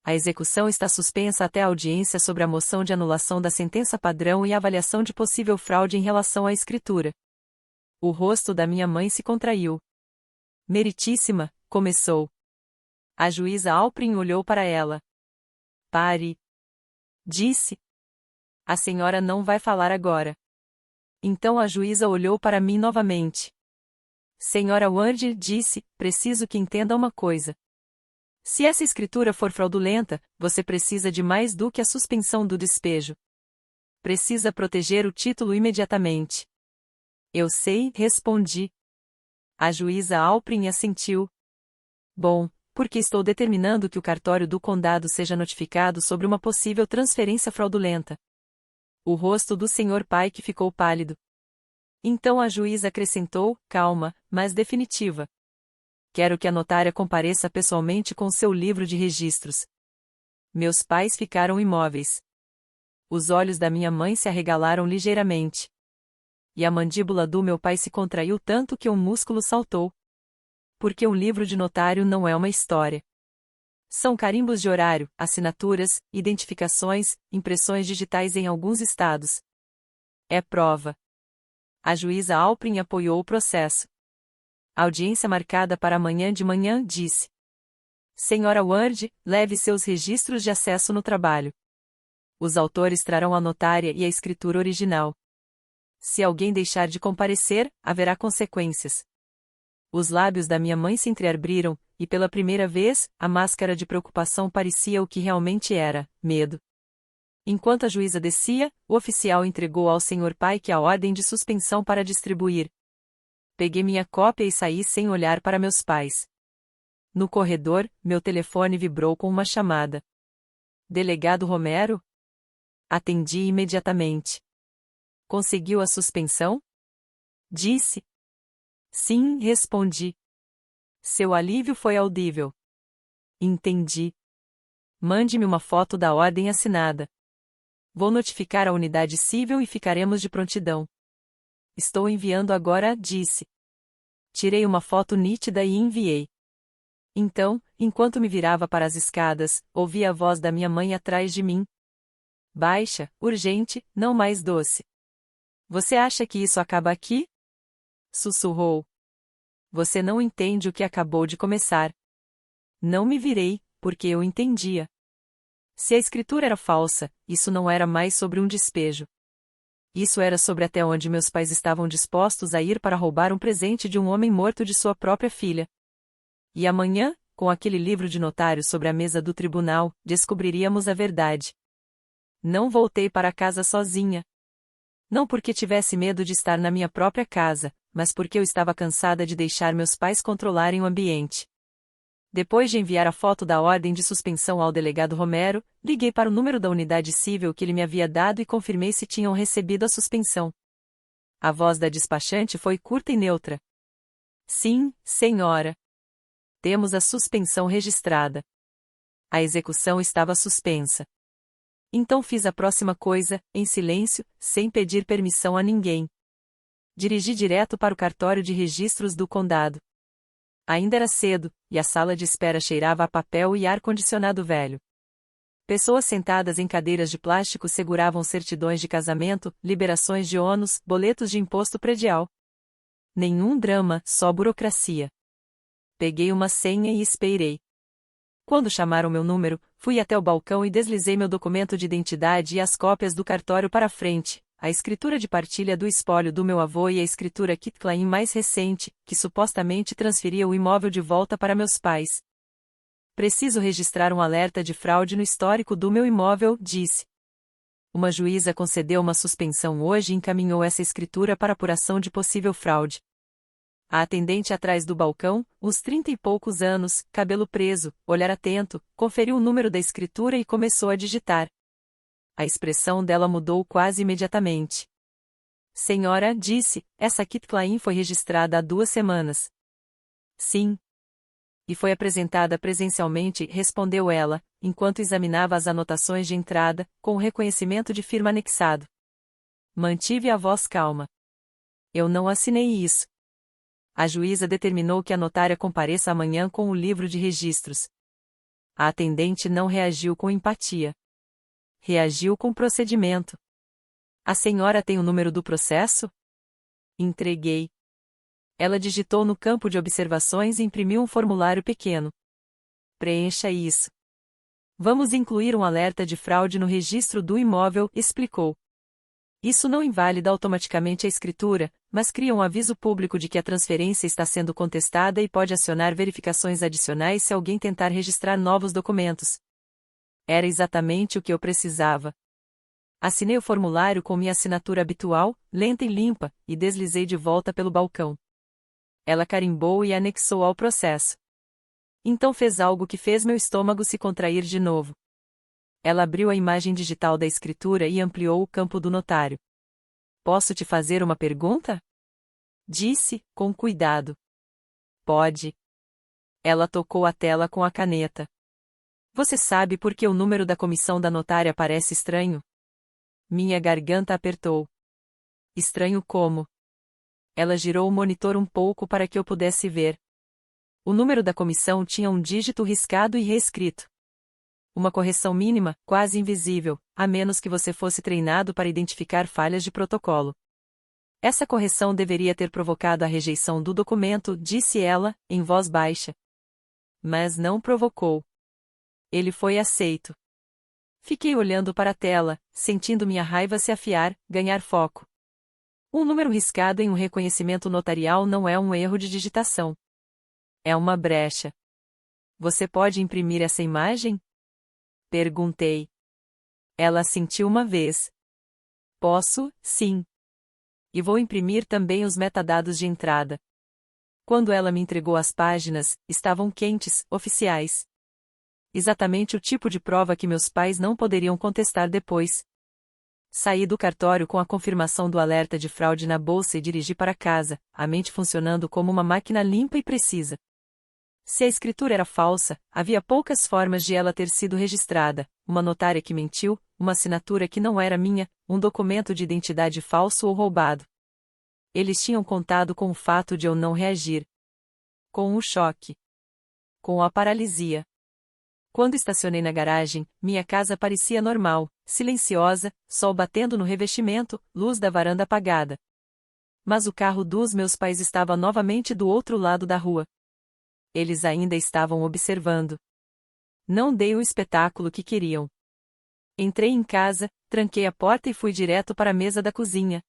Speaker 1: A execução está suspensa até a audiência sobre a moção de anulação da sentença padrão e a avaliação de possível fraude em relação à escritura. O rosto da minha mãe se contraiu. Meritíssima, começou. A juíza Alprin olhou para ela. Pare. Disse. A senhora não vai falar agora. Então a juíza olhou para mim novamente. Senhora Ward disse, preciso que entenda uma coisa. Se essa escritura for fraudulenta, você precisa de mais do que a suspensão do despejo. Precisa proteger o título imediatamente. Eu sei, respondi. A juíza Alprin assentiu. Bom, porque estou determinando que o cartório do condado seja notificado sobre uma possível transferência fraudulenta. O rosto do senhor pai que ficou pálido. Então a juíza acrescentou, calma, mas definitiva. Quero que a notária compareça pessoalmente com seu livro de registros. Meus pais ficaram imóveis. Os olhos da minha mãe se arregalaram ligeiramente. E a mandíbula do meu pai se contraiu tanto que um músculo saltou. Porque um livro de notário não é uma história. São carimbos de horário, assinaturas, identificações, impressões digitais em alguns estados. É prova. A juíza Alprin apoiou o processo. A audiência marcada para amanhã de manhã disse. Senhora Ward, leve seus registros de acesso no trabalho. Os autores trarão a notária e a escritura original. Se alguém deixar de comparecer, haverá consequências. Os lábios da minha mãe se entreabriram, e pela primeira vez, a máscara de preocupação parecia o que realmente era, medo. Enquanto a juíza descia, o oficial entregou ao senhor pai que a ordem de suspensão para distribuir. Peguei minha cópia e saí sem olhar para meus pais. No corredor, meu telefone vibrou com uma chamada. Delegado Romero? Atendi imediatamente. Conseguiu a suspensão? Disse. Sim, respondi. Seu alívio foi audível. Entendi. Mande-me uma foto da ordem assinada. Vou notificar a unidade civil e ficaremos de prontidão. Estou enviando agora, disse. Tirei uma foto nítida e enviei. Então, enquanto me virava para as escadas, ouvi a voz da minha mãe atrás de mim. Baixa, urgente, não mais doce. Você acha que isso acaba aqui? Sussurrou. Você não entende o que acabou de começar. Não me virei, porque eu entendia. Se a escritura era falsa, isso não era mais sobre um despejo. Isso era sobre até onde meus pais estavam dispostos a ir para roubar um presente de um homem morto de sua própria filha. E amanhã, com aquele livro de notário sobre a mesa do tribunal, descobriríamos a verdade. Não voltei para casa sozinha. Não porque tivesse medo de estar na minha própria casa, mas porque eu estava cansada de deixar meus pais controlarem o ambiente. Depois de enviar a foto da ordem de suspensão ao delegado Romero, liguei para o número da unidade civil que ele me havia dado e confirmei se tinham recebido a suspensão. A voz da despachante foi curta e neutra. Sim, senhora. Temos a suspensão registrada. A execução estava suspensa. Então fiz a próxima coisa, em silêncio, sem pedir permissão a ninguém. Dirigi direto para o cartório de registros do condado. Ainda era cedo, e a sala de espera cheirava a papel e ar-condicionado velho. Pessoas sentadas em cadeiras de plástico seguravam certidões de casamento, liberações de ônus, boletos de imposto predial. Nenhum drama, só burocracia. Peguei uma senha e esperei. Quando chamaram meu número, fui até o balcão e deslizei meu documento de identidade e as cópias do cartório para frente, a escritura de partilha do espólio do meu avô e a escritura quitclaim mais recente, que supostamente transferia o imóvel de volta para meus pais. Preciso registrar um alerta de fraude no histórico do meu imóvel, disse. Uma juíza concedeu uma suspensão hoje e encaminhou essa escritura para apuração de possível fraude. A atendente atrás do balcão, uns 30 e poucos anos, cabelo preso, olhar atento, conferiu o número da escritura e começou a digitar. A expressão dela mudou quase imediatamente. Senhora, disse, essa quitclaim foi registrada há 2 semanas. Sim. E foi apresentada presencialmente, respondeu ela, enquanto examinava as anotações de entrada, com o reconhecimento de firma anexado. Mantive a voz calma. Eu não assinei isso. A juíza determinou que a notária compareça amanhã com o livro de registros. A atendente não reagiu com empatia. Reagiu com procedimento. A senhora tem o número do processo? Entreguei. Ela digitou no campo de observações e imprimiu um formulário pequeno. Preencha isso. Vamos incluir um alerta de fraude no registro do imóvel, explicou. Isso não invalida automaticamente a escritura, mas cria um aviso público de que a transferência está sendo contestada e pode acionar verificações adicionais se alguém tentar registrar novos documentos. Era exatamente o que eu precisava. Assinei o formulário com minha assinatura habitual, lenta e limpa, e deslizei de volta pelo balcão. Ela carimbou e anexou ao processo. Então fez algo que fez meu estômago se contrair de novo. Ela abriu a imagem digital da escritura e ampliou o campo do notário. Posso te fazer uma pergunta? Disse, com cuidado. Pode. Ela tocou a tela com a caneta. Você sabe por que o número da comissão da notária parece estranho? Minha garganta apertou. Estranho como? Ela girou o monitor um pouco para que eu pudesse ver. O número da comissão tinha um dígito riscado e reescrito. Uma correção mínima, quase invisível, a menos que você fosse treinado para identificar falhas de protocolo. Essa correção deveria ter provocado a rejeição do documento, disse ela, em voz baixa. Mas não provocou. Ele foi aceito. Fiquei olhando para a tela, sentindo minha raiva se afiar, ganhar foco. Um número riscado em um reconhecimento notarial não é um erro de digitação. É uma brecha. Você pode imprimir essa imagem? Perguntei. Ela assentiu uma vez. Posso, sim. E vou imprimir também os metadados de entrada. Quando ela me entregou as páginas, estavam quentes, oficiais. Exatamente o tipo de prova que meus pais não poderiam contestar depois. Saí do cartório com a confirmação do alerta de fraude na bolsa e dirigi para casa, a mente funcionando como uma máquina limpa e precisa. Se a escritura era falsa, havia poucas formas de ela ter sido registrada: uma notária que mentiu, uma assinatura que não era minha, um documento de identidade falso ou roubado. Eles tinham contado com o fato de eu não reagir. Com o choque. Com a paralisia. Quando estacionei na garagem, minha casa parecia normal, silenciosa, sol batendo no revestimento, luz da varanda apagada. Mas o carro dos meus pais estava novamente do outro lado da rua. Eles ainda estavam observando. Não dei o espetáculo que queriam. Entrei em casa, tranquei a porta e fui direto para a mesa da cozinha.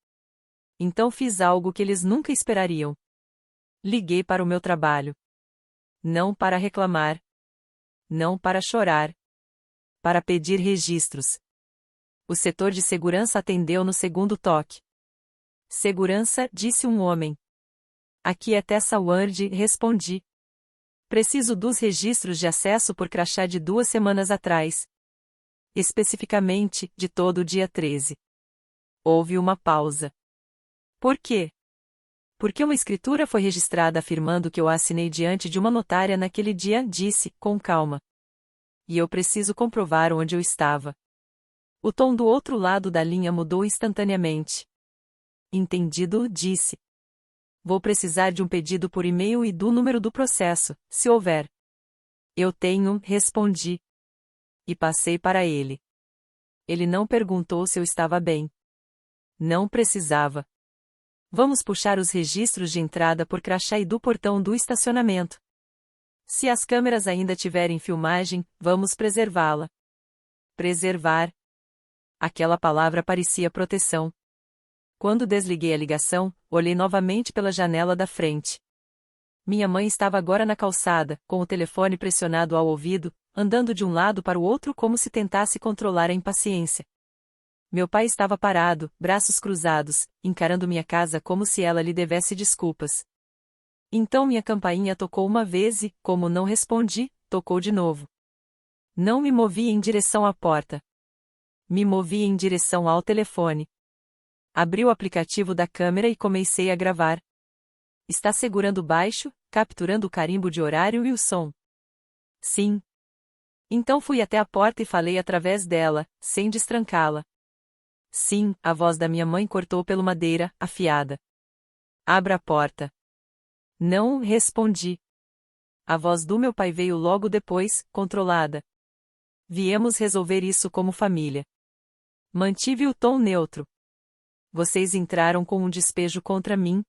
Speaker 1: Então fiz algo que eles nunca esperariam. Liguei para o meu trabalho. Não para reclamar. Não para chorar. Para pedir registros. O setor de segurança atendeu no segundo toque. Segurança, disse um homem. Aqui é Tessa Ward, respondi. Preciso dos registros de acesso por crachá de 2 semanas atrás. Especificamente, de todo o dia 13. Houve uma pausa. Por quê? Porque uma escritura foi registrada afirmando que eu a assinei diante de uma notária naquele dia, disse, com calma. E eu preciso comprovar onde eu estava. O tom do outro lado da linha mudou instantaneamente. Entendido, disse. Vou precisar de um pedido por e-mail e do número do processo, se houver. Eu tenho, respondi. E passei para ele. Ele não perguntou se eu estava bem. Não precisava. Vamos puxar os registros de entrada por crachá e do portão do estacionamento. Se as câmeras ainda tiverem filmagem, vamos preservá-la. Preservar. Aquela palavra parecia proteção. Quando desliguei a ligação, olhei novamente pela janela da frente. Minha mãe estava agora na calçada, com o telefone pressionado ao ouvido, andando de um lado para o outro como se tentasse controlar a impaciência. Meu pai estava parado, braços cruzados, encarando minha casa como se ela lhe devesse desculpas. Então minha campainha tocou uma vez e, como não respondi, tocou de novo. Não me movi em direção à porta. Me movi em direção ao telefone. Abri o aplicativo da câmera e comecei a gravar. Está segurando baixo, capturando o carimbo de horário e o som. Sim. Então fui até a porta e falei através dela, sem destrancá-la. Sim, a voz da minha mãe cortou pela madeira, afiada. Abra a porta. Não, respondi. A voz do meu pai veio logo depois, controlada. Viemos resolver isso como família. Mantive o tom neutro. Vocês entraram com um despejo contra mim.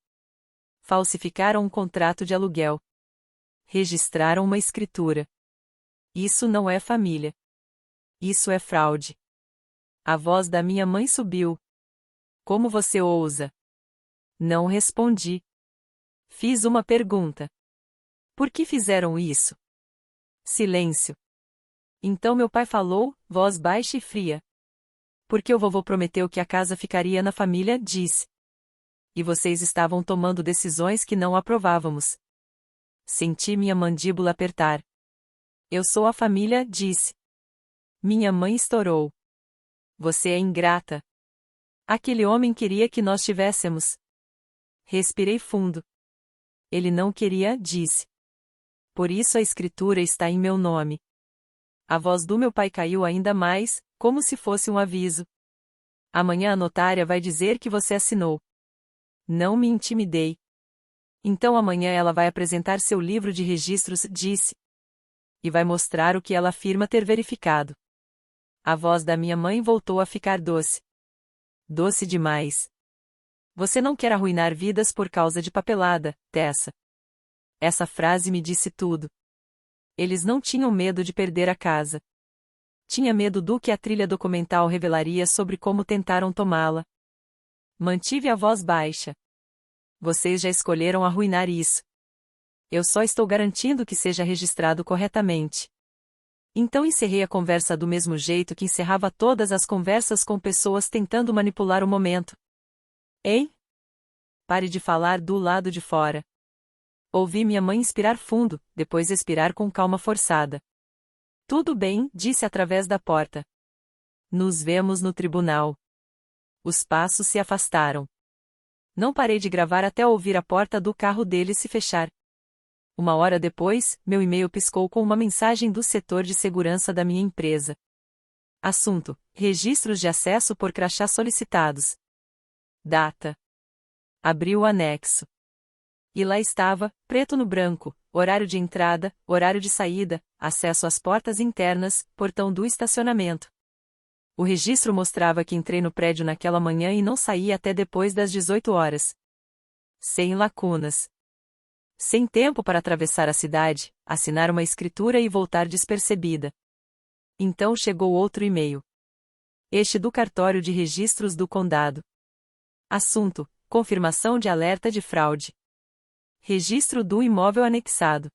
Speaker 1: Falsificaram um contrato de aluguel. Registraram uma escritura. Isso não é família. Isso é fraude. A voz da minha mãe subiu. Como você ousa? Não respondi. Fiz uma pergunta. Por que fizeram isso? Silêncio. Então meu pai falou, voz baixa e fria. Porque o vovô prometeu que a casa ficaria na família, disse. E vocês estavam tomando decisões que não aprovávamos. Senti minha mandíbula apertar. Eu sou a família, disse. Minha mãe estourou. Você é ingrata. Aquele homem queria que nós tivéssemos. Respirei fundo. Ele não queria, disse. Por isso a escritura está em meu nome. A voz do meu pai caiu ainda mais, como se fosse um aviso. Amanhã a notária vai dizer que você assinou. Não me intimidei. Então amanhã ela vai apresentar seu livro de registros, disse. E vai mostrar o que ela afirma ter verificado. A voz da minha mãe voltou a ficar doce. Doce demais. Você não quer arruinar vidas por causa de papelada, Tessa. Essa frase me disse tudo. Eles não tinham medo de perder a casa. Tinha medo do que a trilha documental revelaria sobre como tentaram tomá-la. Mantive a voz baixa. Vocês já escolheram arruinar isso. Eu só estou garantindo que seja registrado corretamente. Então encerrei a conversa do mesmo jeito que encerrava todas as conversas com pessoas tentando manipular o momento. Hein? Pare de falar do lado de fora. Ouvi minha mãe inspirar fundo, depois expirar com calma forçada. Tudo bem, disse através da porta. Nos vemos no tribunal. Os passos se afastaram. Não parei de gravar até ouvir a porta do carro dele se fechar. 1 hora depois, meu e-mail piscou com uma mensagem do setor de segurança da minha empresa. Assunto: registros de acesso por crachá solicitados. Data. Abri o anexo. E lá estava, preto no branco, horário de entrada, horário de saída, acesso às portas internas, portão do estacionamento. O registro mostrava que entrei no prédio naquela manhã e não saí até depois das 18 horas. Sem lacunas. Sem tempo para atravessar a cidade, assinar uma escritura e voltar despercebida. Então chegou outro e-mail. Este do cartório de registros do condado. Assunto: confirmação de alerta de fraude. Registro do imóvel anexado.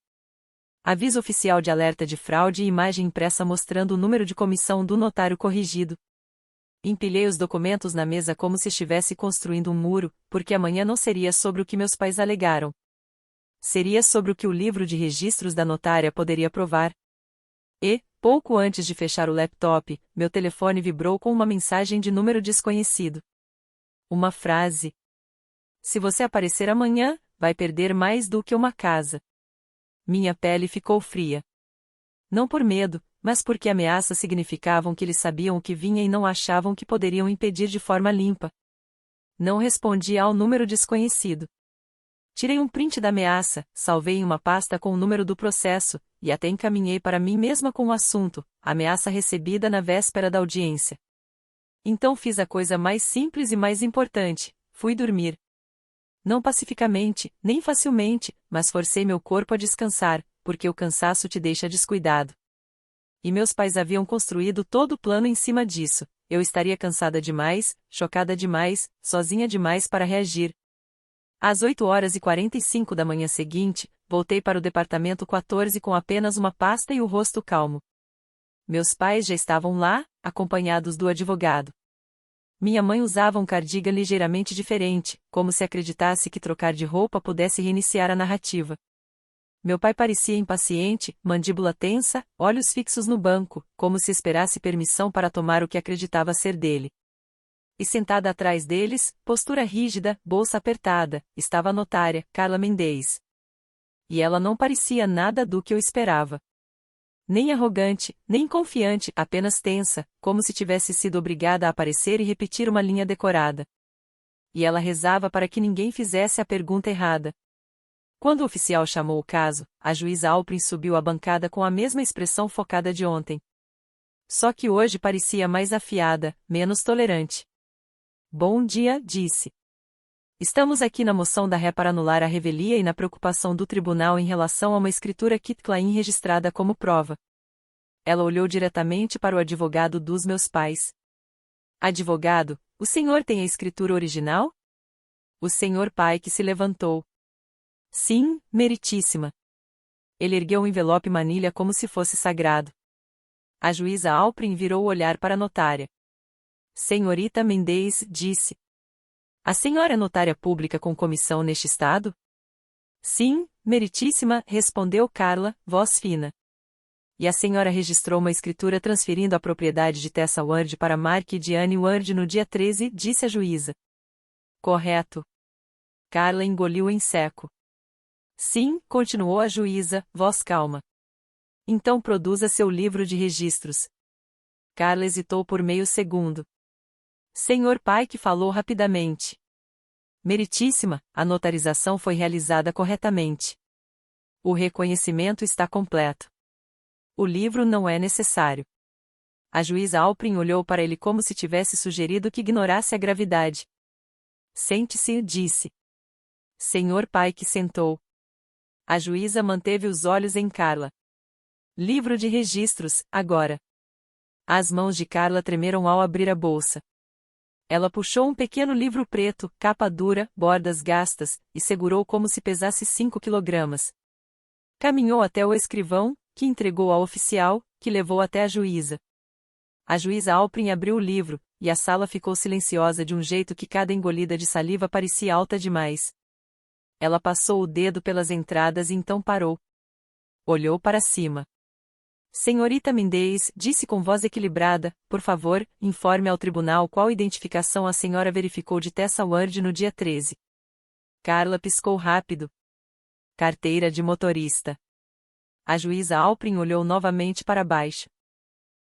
Speaker 1: Aviso oficial de alerta de fraude e imagem impressa mostrando o número de comissão do notário corrigido. Empilhei os documentos na mesa como se estivesse construindo um muro, porque amanhã não seria sobre o que meus pais alegaram. Seria sobre o que o livro de registros da notária poderia provar. E, pouco antes de fechar o laptop, meu telefone vibrou com uma mensagem de número desconhecido. Uma frase. Se você aparecer amanhã, vai perder mais do que uma casa. Minha pele ficou fria. Não por medo, mas porque ameaças significavam que eles sabiam o que vinha e não achavam que poderiam impedir de forma limpa. Não respondi ao número desconhecido. Tirei um print da ameaça, salvei em uma pasta com o número do processo, e até encaminhei para mim mesma com o assunto, ameaça recebida na véspera da audiência. Então fiz a coisa mais simples e mais importante, fui dormir. Não pacificamente, nem facilmente, mas forcei meu corpo a descansar, porque o cansaço te deixa descuidado. E meus pais haviam construído todo o plano em cima disso, eu estaria cansada demais, chocada demais, sozinha demais para reagir. Às 8h45 da manhã seguinte, voltei para o departamento 14 com apenas uma pasta e o rosto calmo. Meus pais já estavam lá, acompanhados do advogado. Minha mãe usava um cardigan ligeiramente diferente, como se acreditasse que trocar de roupa pudesse reiniciar a narrativa. Meu pai parecia impaciente, mandíbula tensa, olhos fixos no banco, como se esperasse permissão para tomar o que acreditava ser dele. E sentada atrás deles, postura rígida, bolsa apertada, estava a notária, Carla Mendez. E ela não parecia nada do que eu esperava. Nem arrogante, nem confiante, apenas tensa, como se tivesse sido obrigada a aparecer e repetir uma linha decorada. E ela rezava para que ninguém fizesse a pergunta errada. Quando o oficial chamou o caso, a juíza Alprin subiu à bancada com a mesma expressão focada de ontem. Só que hoje parecia mais afiada, menos tolerante. Bom dia, disse. Estamos aqui na moção da ré para anular a revelia e na preocupação do tribunal em relação a uma escritura Kitklain registrada como prova. Ela olhou diretamente para o advogado dos meus pais. Advogado, o senhor tem a escritura original? O senhor pai que se levantou. Sim, meritíssima. Ele ergueu um envelope manilha como se fosse sagrado. A juíza Alprin virou o olhar para a notária. Senhorita Mendez, disse. A senhora é notária pública com comissão neste estado? Sim, meritíssima, respondeu Carla, voz fina. E a senhora registrou uma escritura transferindo a propriedade de Tessa Ward para Mark e Diane Ward no dia 13, disse a juíza. Correto. Carla engoliu em seco. Sim, continuou a juíza, voz calma. Então produza seu livro de registros. Carla hesitou por meio segundo. Senhor pai que falou rapidamente. Meritíssima, a notarização foi realizada corretamente. O reconhecimento está completo. O livro não é necessário. A juíza Alprin olhou para ele como se tivesse sugerido que ignorasse a gravidade. Sente-se, disse. Senhor pai que sentou. A juíza manteve os olhos em Carla. Livro de registros, agora. As mãos de Carla tremeram ao abrir a bolsa. Ela puxou um pequeno livro preto, capa dura, bordas gastas, e segurou como se pesasse 5 quilogramas. Caminhou até o escrivão, que entregou ao oficial, que levou até a juíza. A juíza Alprin abriu o livro, e a sala ficou silenciosa de um jeito que cada engolida de saliva parecia alta demais. Ela passou o dedo pelas entradas e então parou. Olhou para cima. Senhorita Mendez, disse com voz equilibrada, por favor, informe ao tribunal qual identificação a senhora verificou de Tessa Ward no dia 13. Carla piscou rápido. Carteira de motorista. A juíza Alprin olhou novamente para baixo.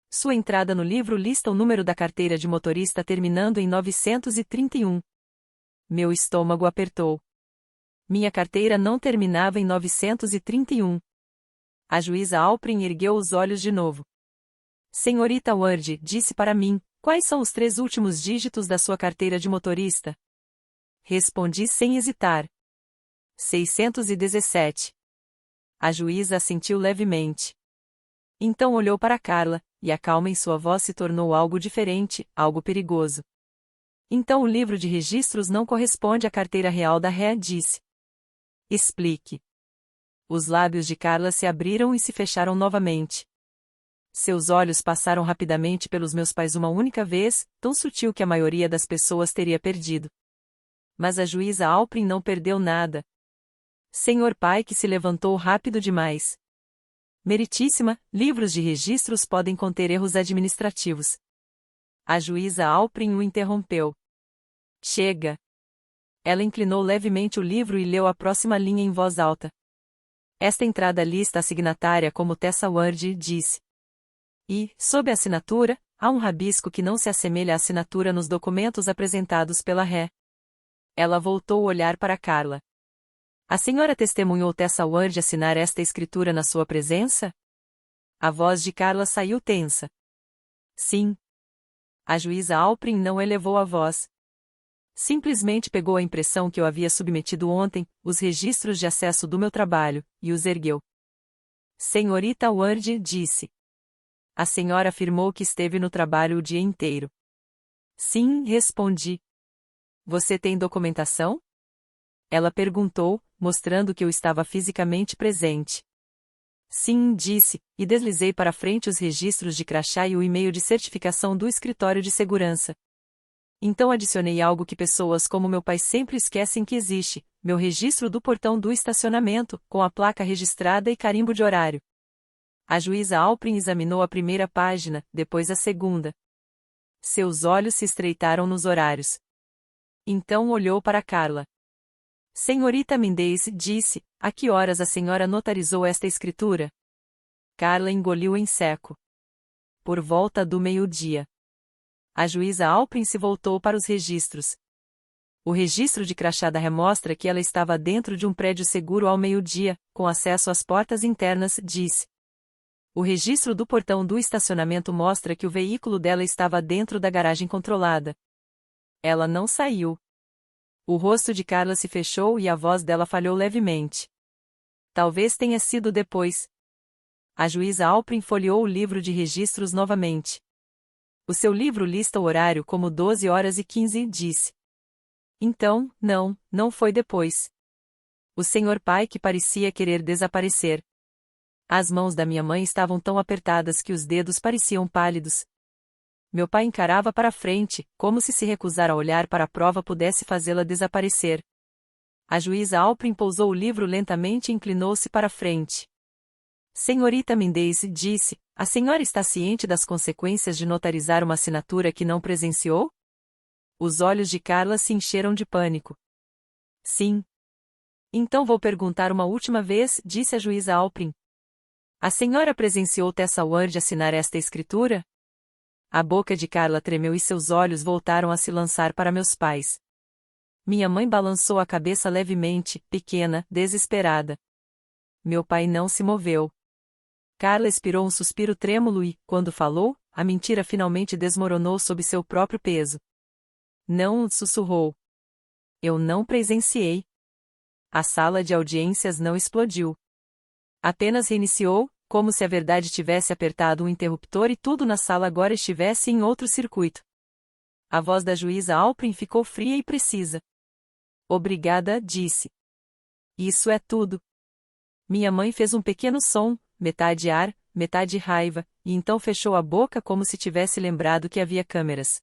Speaker 1: Sua entrada no livro lista o número da carteira de motorista terminando em 931. Meu estômago apertou. Minha carteira não terminava em 931. A juíza Alprin ergueu os olhos de novo. Senhorita Ward, disse para mim, quais são os 3 últimos dígitos da sua carteira de motorista? Respondi sem hesitar. 617. A juíza assentiu levemente. Então olhou para Carla, e a calma em sua voz se tornou algo diferente, algo perigoso. Então o livro de registros não corresponde à carteira real da ré, disse. Explique. Os lábios de Carla se abriram e se fecharam novamente. Seus olhos passaram rapidamente pelos meus pais uma única vez, tão sutil que a maioria das pessoas teria perdido. Mas a juíza Alprin não perdeu nada. Senhor pai que se levantou rápido demais. Meritíssima, livros de registros podem conter erros administrativos. A juíza Alprin o interrompeu. Chega. Ela inclinou levemente o livro e leu a próxima linha em voz alta. Esta entrada lista a signatária como Tessa Ward disse. E, sob a assinatura, há um rabisco que não se assemelha à assinatura nos documentos apresentados pela ré. Ela voltou o olhar para Carla. A senhora testemunhou Tessa Ward assinar esta escritura na sua presença? A voz de Carla saiu tensa. Sim. A juíza Alprin não elevou a voz. Simplesmente pegou a impressão que eu havia submetido ontem, os registros de acesso do meu trabalho, e os ergueu. Senhorita Ward disse. A senhora afirmou que esteve no trabalho o dia inteiro. Sim, respondi. Você tem documentação? Ela perguntou, mostrando que eu estava fisicamente presente. Sim, disse, e deslizei para frente os registros de crachá e o e-mail de certificação do escritório de segurança. Então adicionei algo que pessoas como meu pai sempre esquecem que existe, meu registro do portão do estacionamento, com a placa registrada e carimbo de horário. A juíza Alprin examinou a primeira página, depois a segunda. Seus olhos se estreitaram nos horários. Então olhou para Carla. Senhorita Mendes disse, a que horas a senhora notarizou esta escritura? Carla engoliu em seco. Por volta do meio-dia. A juíza Alprin se voltou para os registros. O registro de crachá da ré mostra que ela estava dentro de um prédio seguro ao meio-dia, com acesso às portas internas, disse. O registro do portão do estacionamento mostra que o veículo dela estava dentro da garagem controlada. Ela não saiu. O rosto de Carla se fechou e a voz dela falhou levemente. Talvez tenha sido depois. A juíza Alprin folheou o livro de registros novamente. O seu livro lista o horário como 12h15, disse. Então, não foi depois. O senhor pai que parecia querer desaparecer. As mãos da minha mãe estavam tão apertadas que os dedos pareciam pálidos. Meu pai encarava para frente, como se recusar a olhar para a prova pudesse fazê-la desaparecer. A juíza Alprin pousou o livro lentamente e inclinou-se para frente. Senhorita Mendes disse, a senhora está ciente das consequências de notarizar uma assinatura que não presenciou? Os olhos de Carla se encheram de pânico. Sim. Então vou perguntar uma última vez, disse a juíza Alprin. A senhora presenciou Tessa Ward assinar esta escritura? A boca de Carla tremeu e seus olhos voltaram a se lançar para meus pais. Minha mãe balançou a cabeça levemente, pequena, desesperada. Meu pai não se moveu. Carla expirou um suspiro trêmulo e, quando falou, a mentira finalmente desmoronou sob seu próprio peso. Não, sussurrou. Eu não presenciei. A sala de audiências não explodiu. Apenas reiniciou, como se a verdade tivesse apertado um interruptor e tudo na sala agora estivesse em outro circuito. A voz da juíza Alprin ficou fria e precisa. Obrigada, disse. Isso é tudo. Minha mãe fez um pequeno som, metade ar, metade raiva, e então fechou a boca como se tivesse lembrado que havia câmeras.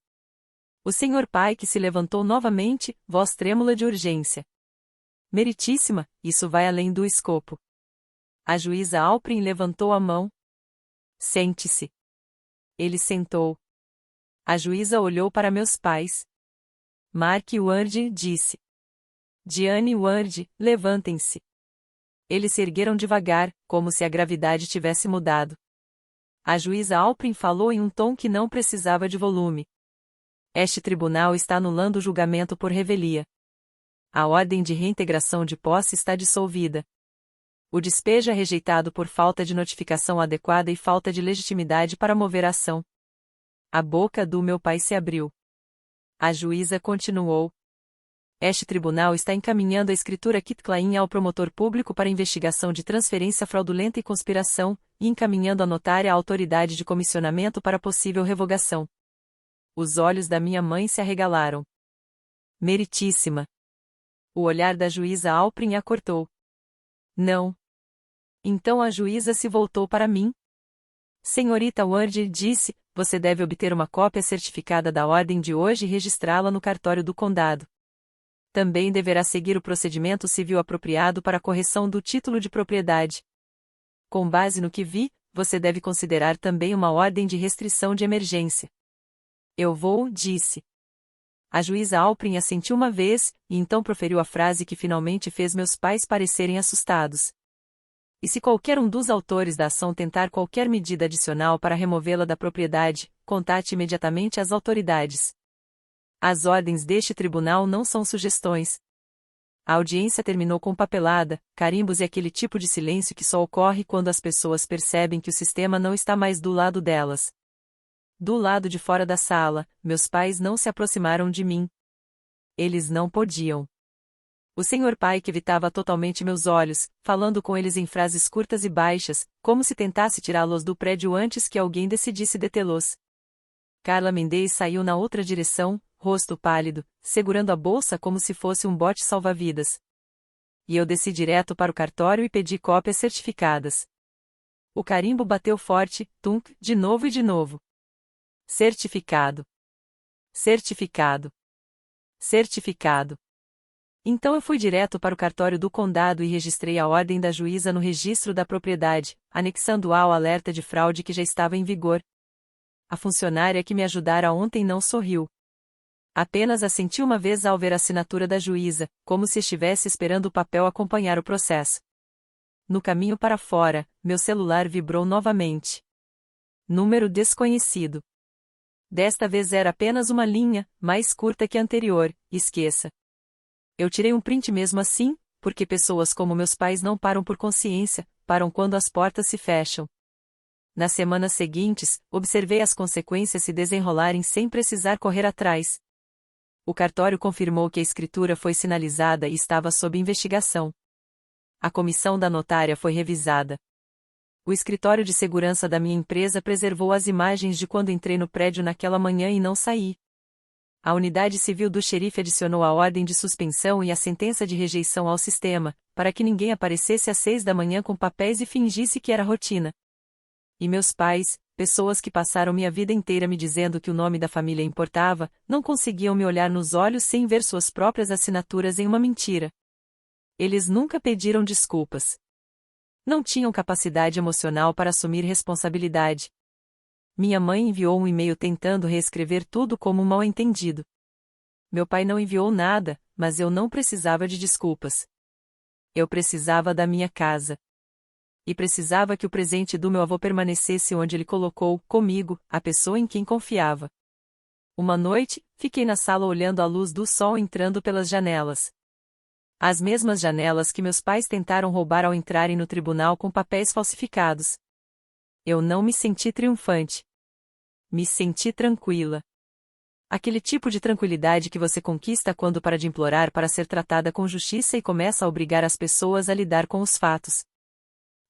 Speaker 1: O senhor pai que se levantou novamente, voz trêmula de urgência. Meritíssima, isso vai além do escopo. A juíza Alprin levantou a mão. Sente-se. Ele sentou. A juíza olhou para meus pais. Mark Ward disse. Diane Ward, levantem-se. Eles se ergueram devagar, como se a gravidade tivesse mudado. A juíza Alprin falou em um tom que não precisava de volume. Este tribunal está anulando o julgamento por revelia. A ordem de reintegração de posse está dissolvida. O despejo é rejeitado por falta de notificação adequada e falta de legitimidade para mover a ação. A boca do meu pai se abriu. A juíza continuou. Este tribunal está encaminhando a escritura Kit Klein ao promotor público para investigação de transferência fraudulenta e conspiração, e encaminhando a notária à autoridade de comissionamento para possível revogação. Os olhos da minha mãe se arregalaram. Meritíssima. O olhar da juíza Alprin a cortou. Não. Então a juíza se voltou para mim. Senhorita Ward, disse, você deve obter uma cópia certificada da ordem de hoje e registrá-la no cartório do condado. Também deverá seguir o procedimento civil apropriado para a correção do título de propriedade. Com base no que vi, você deve considerar também uma ordem de restrição de emergência. Eu vou, disse. A juíza Alprin assentiu uma vez, e então proferiu a frase que finalmente fez meus pais parecerem assustados. E se qualquer um dos autores da ação tentar qualquer medida adicional para removê-la da propriedade, contate imediatamente as autoridades. As ordens deste tribunal não são sugestões. A audiência terminou com papelada, carimbos e aquele tipo de silêncio que só ocorre quando as pessoas percebem que o sistema não está mais do lado delas. Do lado de fora da sala, meus pais não se aproximaram de mim. Eles não podiam. O Sr. Pike evitava totalmente meus olhos, falando com eles em frases curtas e baixas, como se tentasse tirá-los do prédio antes que alguém decidisse detê-los. Carla Mendez saiu na outra direção, rosto pálido, segurando a bolsa como se fosse um bote salva-vidas. E eu desci direto para o cartório e pedi cópias certificadas. O carimbo bateu forte, tunk, de novo e de novo. Certificado. Certificado. Certificado. Então eu fui direto para o cartório do condado e registrei a ordem da juíza no registro da propriedade, anexando-a ao alerta de fraude que já estava em vigor. A funcionária que me ajudara ontem não sorriu. Apenas assenti uma vez ao ver a assinatura da juíza, como se estivesse esperando o papel acompanhar o processo. No caminho para fora, meu celular vibrou novamente. Número desconhecido. Desta vez era apenas uma linha, mais curta que a anterior, esqueça. Eu tirei um print mesmo assim, porque pessoas como meus pais não param por consciência, param quando as portas se fecham. Nas semanas seguintes, observei as consequências se desenrolarem sem precisar correr atrás. O cartório confirmou que a escritura foi sinalizada e estava sob investigação. A comissão da notária foi revisada. O escritório de segurança da minha empresa preservou as imagens de quando entrei no prédio naquela manhã e não saí. A unidade civil do xerife adicionou a ordem de suspensão e a sentença de rejeição ao sistema, para que ninguém aparecesse às 6 da manhã com papéis e fingisse que era rotina. E meus pais, pessoas que passaram minha vida inteira me dizendo que o nome da família importava, não conseguiam me olhar nos olhos sem ver suas próprias assinaturas em uma mentira. Eles nunca pediram desculpas. Não tinham capacidade emocional para assumir responsabilidade. Minha mãe enviou um e-mail tentando reescrever tudo como um mal-entendido. Meu pai não enviou nada, mas eu não precisava de desculpas. Eu precisava da minha casa. E precisava que o presente do meu avô permanecesse onde ele colocou, comigo, a pessoa em quem confiava. Uma noite, fiquei na sala olhando a luz do sol entrando pelas janelas. As mesmas janelas que meus pais tentaram roubar ao entrarem no tribunal com papéis falsificados. Eu não me senti triunfante. Me senti tranquila. Aquele tipo de tranquilidade que você conquista quando para de implorar para ser tratada com justiça e começa a obrigar as pessoas a lidar com os fatos.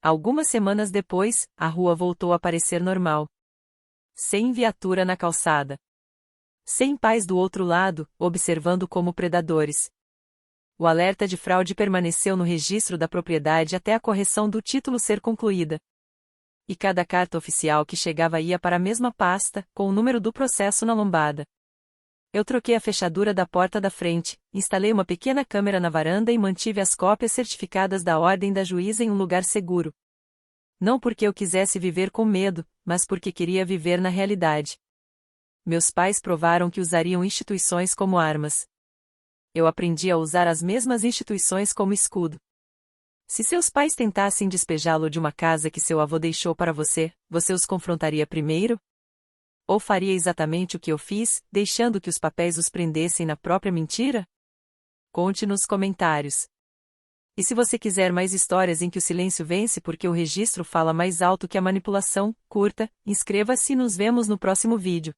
Speaker 1: Algumas semanas depois, a rua voltou a parecer normal. Sem viatura na calçada. Sem pais do outro lado, observando como predadores. O alerta de fraude permaneceu no registro da propriedade até a correção do título ser concluída. E cada carta oficial que chegava ia para a mesma pasta, com o número do processo na lombada. Eu troquei a fechadura da porta da frente, instalei uma pequena câmera na varanda e mantive as cópias certificadas da ordem da juíza em um lugar seguro. Não porque eu quisesse viver com medo, mas porque queria viver na realidade. Meus pais provaram que usariam instituições como armas. Eu aprendi a usar as mesmas instituições como escudo. Se seus pais tentassem despejá-lo de uma casa que seu avô deixou para você, você os confrontaria primeiro? Ou faria exatamente o que eu fiz, deixando que os papéis os prendessem na própria mentira? Conte nos comentários. E se você quiser mais histórias em que o silêncio vence porque o registro fala mais alto que a manipulação, curta, inscreva-se e nos vemos no próximo vídeo.